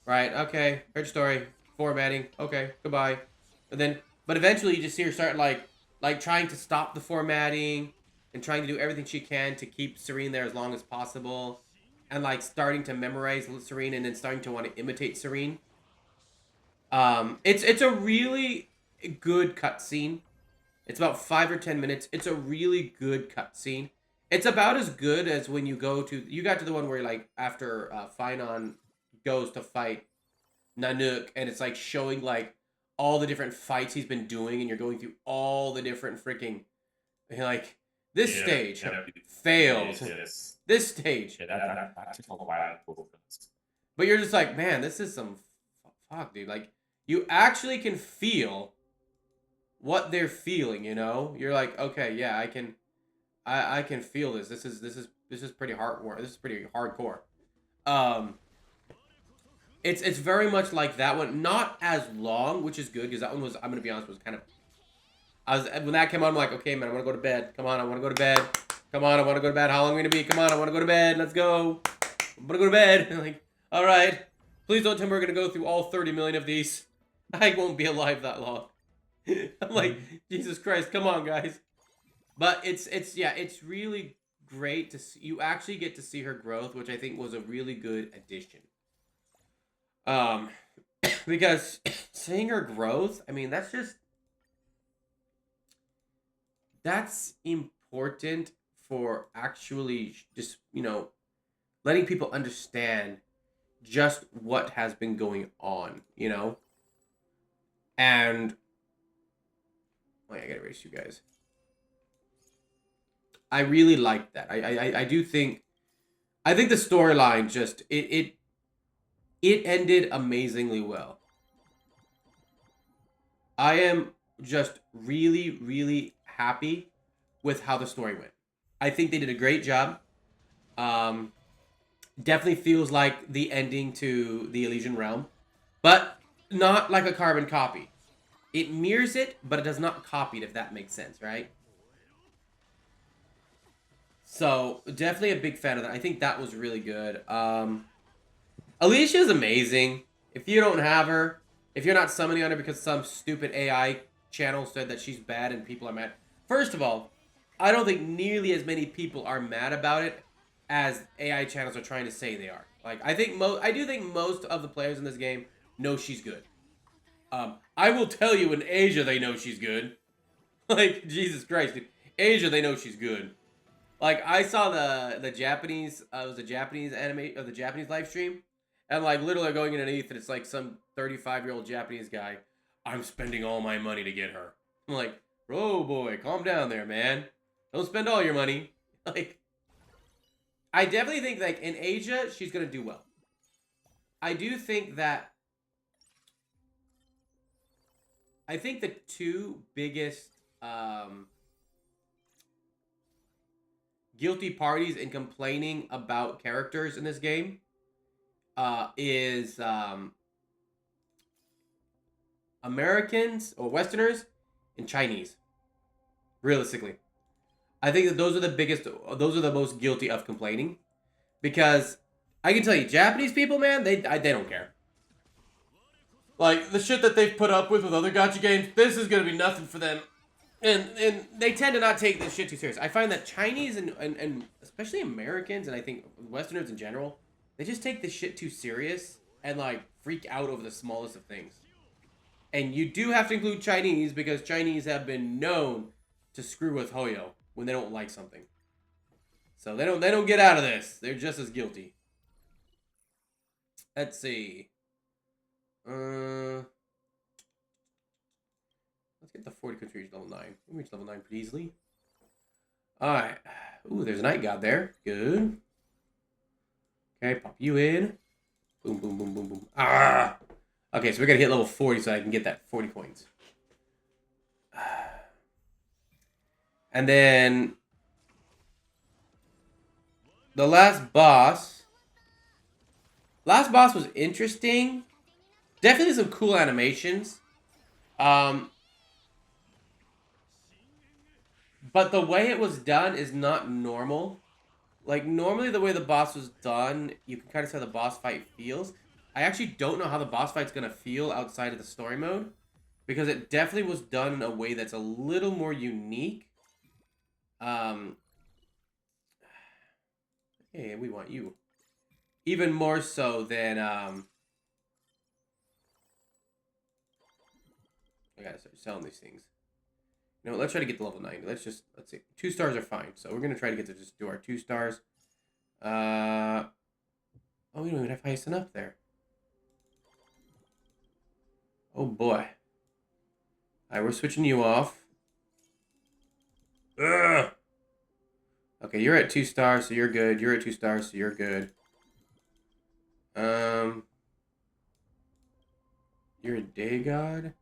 right? Okay, heard your story, formatting. Okay, goodbye. And then, but eventually you just see her start like trying to stop the formatting and trying to do everything she can to keep Serene there as long as possible, and like starting to memorize Serene and then starting to want to imitate Serene. It's a really good cutscene. It's about 5 or 10 minutes. It's a really good cutscene. It's about as good as when you got to the one where like after Finon goes to fight Nanook and it's like showing like all the different fights he's been doing and you're going through all the different freaking like this stage fails. Yes. This stage. Yeah, that took a while. But you're just like, man, this is some fuck, dude. Like you actually can feel what they're feeling, you know? You're like, okay, yeah, I can feel this. This is pretty hardcore. This is pretty hardcore. Um it's very much like that one, not as long, which is good because that one was, I'm gonna be honest, was kind of. When that came on, I'm like, okay, man, I want to go to bed. Come on, I want to go to bed. Come on, I want to go to bed. How long are we gonna be? Come on, I want to go to bed. Let's go. I'm gonna go to bed. Like, all right, please don't tell me we're gonna go through all 30 million of these. I won't be alive that long. I'm like, Jesus Christ, come on, guys. But it's really great to see. You actually get to see her growth, which I think was a really good addition. Um, because seeing her growth, I mean, that's important for actually just, letting people understand just what has been going on, And wait, I gotta erase you guys. I really like that. I do think I think the storyline just it ended amazingly well. I am just really, really happy with how the story went. I think they did a great job. Um, Definitely feels like the ending to the Elysian Realm, but not like a carbon copy. It mirrors it, but it does not copy it, if that makes sense, right? So definitely a big fan of that. I think that was really good. Alicia's amazing. If you don't have her, if you're not summoning on her because some stupid AI channel said that she's bad and people are mad. First of all, I don't think nearly as many people are mad about it as AI channels are trying to say they are. Like I do think most of the players in this game know she's good. I will tell you in Asia they know she's good. Like Jesus Christ, dude. Asia they know she's good. Like I saw the Japanese it was the Japanese anime or the Japanese live stream, and like literally going underneath and it's like some 35-year-old Japanese guy. I'm spending all my money to get her. I'm like, oh boy, calm down there, man. Don't spend all your money. Like, I definitely think like in Asia she's gonna do well. I do think that I think the two biggest guilty parties in complaining about characters in this game is Americans or Westerners and Chinese. Realistically, I think that those are the biggest. Those are the most guilty of complaining, because I can tell you, Japanese people, man, they don't care. Like the shit that they've put up with other gacha games, this is gonna be nothing for them. And they tend to not take this shit too serious. I find that Chinese and especially Americans and I think Westerners in general, they just take this shit too serious and like freak out over the smallest of things. And you do have to include Chinese because Chinese have been known to screw with Hoyo when they don't like something. So they don't get out of this. They're just as guilty. Let's see. Let's get the 40 country reach level 9. We reach level 9 pretty easily. Alright. Ooh, there's a night god there. Good. Okay, pop you in. Boom, boom, boom, boom, boom. Ah! Okay, so we gotta hit level 40 so I can get that 40 points. And then the last boss. Last boss was interesting. Definitely some cool animations. But the way it was done is not normal. Like, normally the way the boss was done, you can kind of see how the boss fight feels. I actually don't know how the boss fight's going to feel outside of the story mode, because it definitely was done in a way that's a little more unique. Hey, we want you. Even more so than, I gotta start selling these things. You know what, let's try to get to level 90. Let's see. 2 stars are fine. So we're going to try to get to just do our 2 stars. Oh, we don't even have Hyson up there. Oh, boy. Alright, we're switching you off. Ugh. Okay, you're at 2 stars, so you're good. You're at 2 stars, so you're good. You're a day god?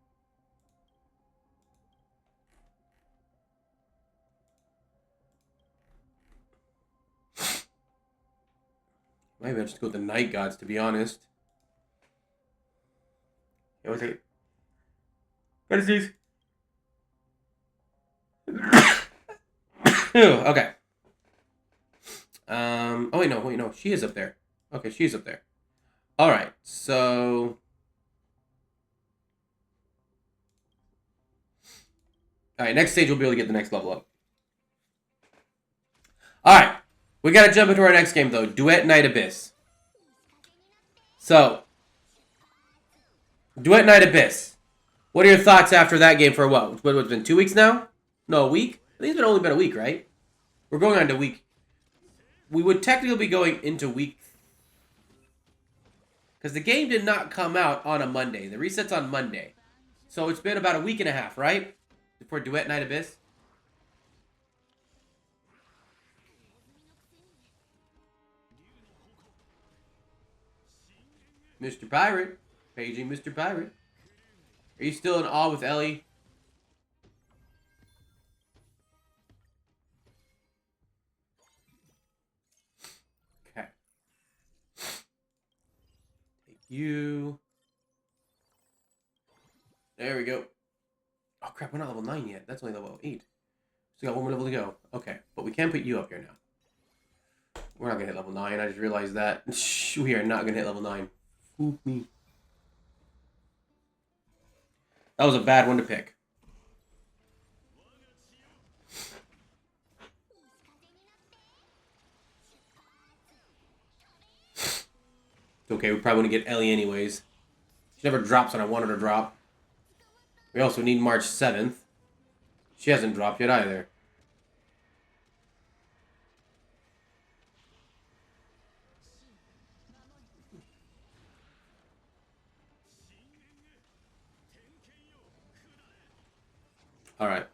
Maybe I'll just go with the night gods, to be honest. Yeah, we'll take it. What is these? Okay. Oh, wait, no. She is up there. Okay, she's up there. Alright, so... Alright, next stage we'll be able to get the next level up. Alright, we gotta jump into our next game, though. Duet Night Abyss. So, Duet Night Abyss. What are your thoughts after that game for what? What's been 2 weeks now? No, a week? I think it's only been a week, right? We're going on to week... We would technically be going into week... Because the game did not come out on a Monday. The reset's on Monday. So it's been about a week and a half, right? For Duet Night Abyss. Mr. Pirate. Paging Mr. Pirate. Are you still in awe with Ellie? Okay. You. There we go. Oh crap, we're not level 9 yet. That's only level 8. So we got one more level to go. Okay, but we can put you up here now. We're not gonna hit level 9. I just realized that. We are not gonna hit level 9. Fool me. That was a bad one to pick. It's okay, we probably want to get Ellie anyways. She never drops when I want her to drop. We also need March 7th. She hasn't dropped yet either. Alright.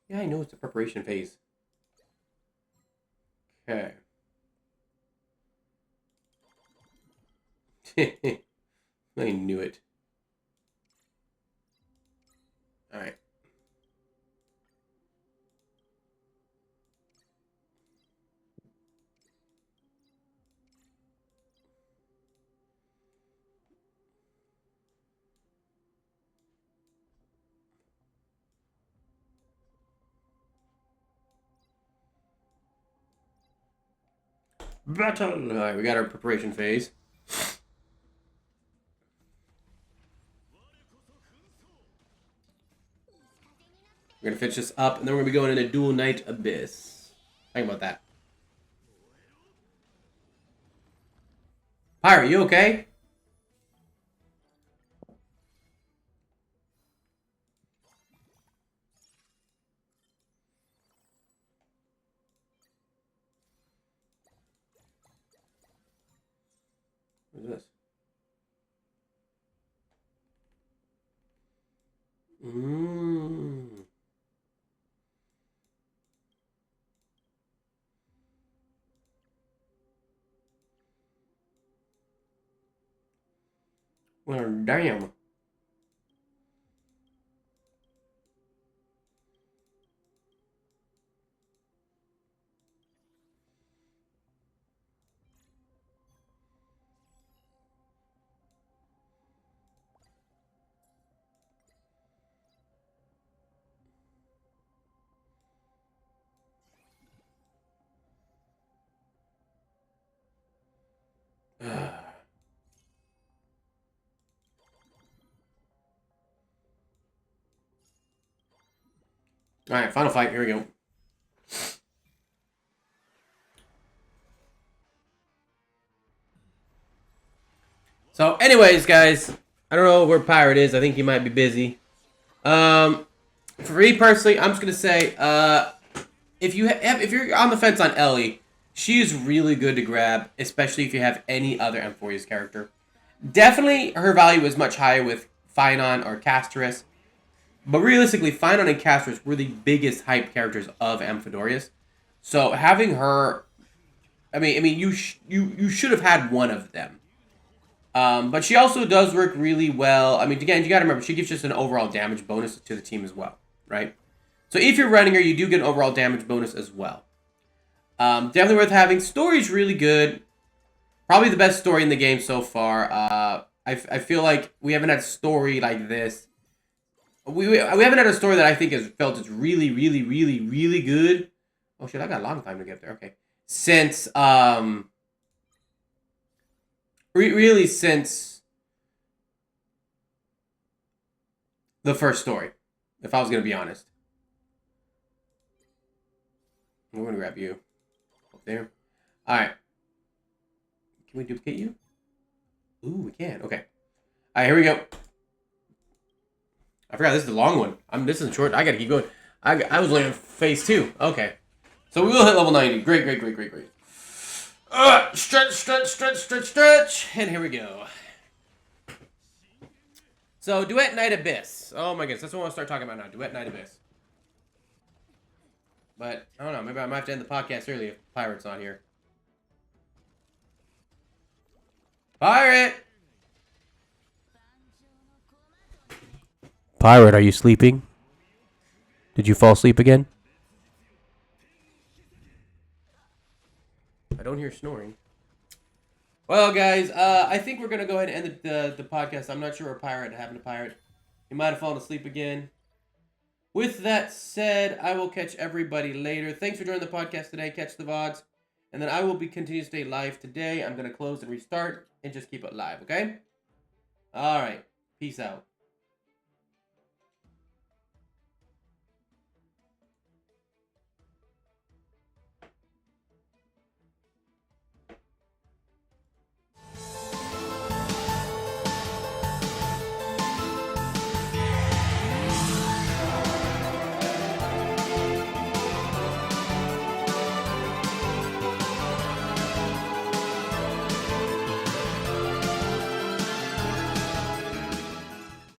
Yeah, I know it's the preparation phase. Okay. I knew it. Alright. Battle! Alright, we got our preparation phase. We're gonna finish this up, and then we're gonna be going into Dual Knight Abyss. Think about that. Pyre, you okay? What's this? Mmm. Well, damn. Alright, final fight. Here we go. So, anyways, guys, I don't know where Pirate is. I think he might be busy. For me personally, I'm just gonna say, if you're on the fence on Ellie, she is really good to grab, especially if you have any other Amphorius character. Definitely, her value is much higher with Phynon or Casterus, but realistically, Phynon and Casterus were the biggest hype characters of Amphidoриus. So having her, I mean, you should have had one of them. But she also does work really well. I mean, again, you got to remember, she gives just an overall damage bonus to the team as well, right? So if you're running her, you do get an overall damage bonus as well. Definitely worth having. Story's really good. Probably the best story in the game so far. I feel like we haven't had a story like this. We haven't had a story that I think has felt it's really, really, really, really good. Oh shit, I got a long time to get there. Okay. Since, really since the first story, if I was going to be honest. I'm going to grab you. Up there. Alright. Can we duplicate you? Ooh, we can. Okay. Alright, here we go. I forgot this is the long one. This isn't short. I gotta keep going. I was only on phase 2. Okay. So we will hit level 90. Great. Stretch. And here we go. So, Duet Knight Abyss. Oh my goodness. That's what I want to start talking about now. Duet Knight Abyss. But, I don't know. Maybe I might have to end the podcast early if Pirate's not here. Pirate! Pirate, are you sleeping? Did you fall asleep again? I don't hear snoring. Well, guys, I think we're gonna go ahead and end the podcast. I'm not sure what happened to Pirate. He might have fallen asleep again. With that said, I will catch everybody later. Thanks for joining the podcast today. Catch the VODs. And then I will continue to stay live today. I'm going to close and restart and just keep it live, okay? All right. Peace out.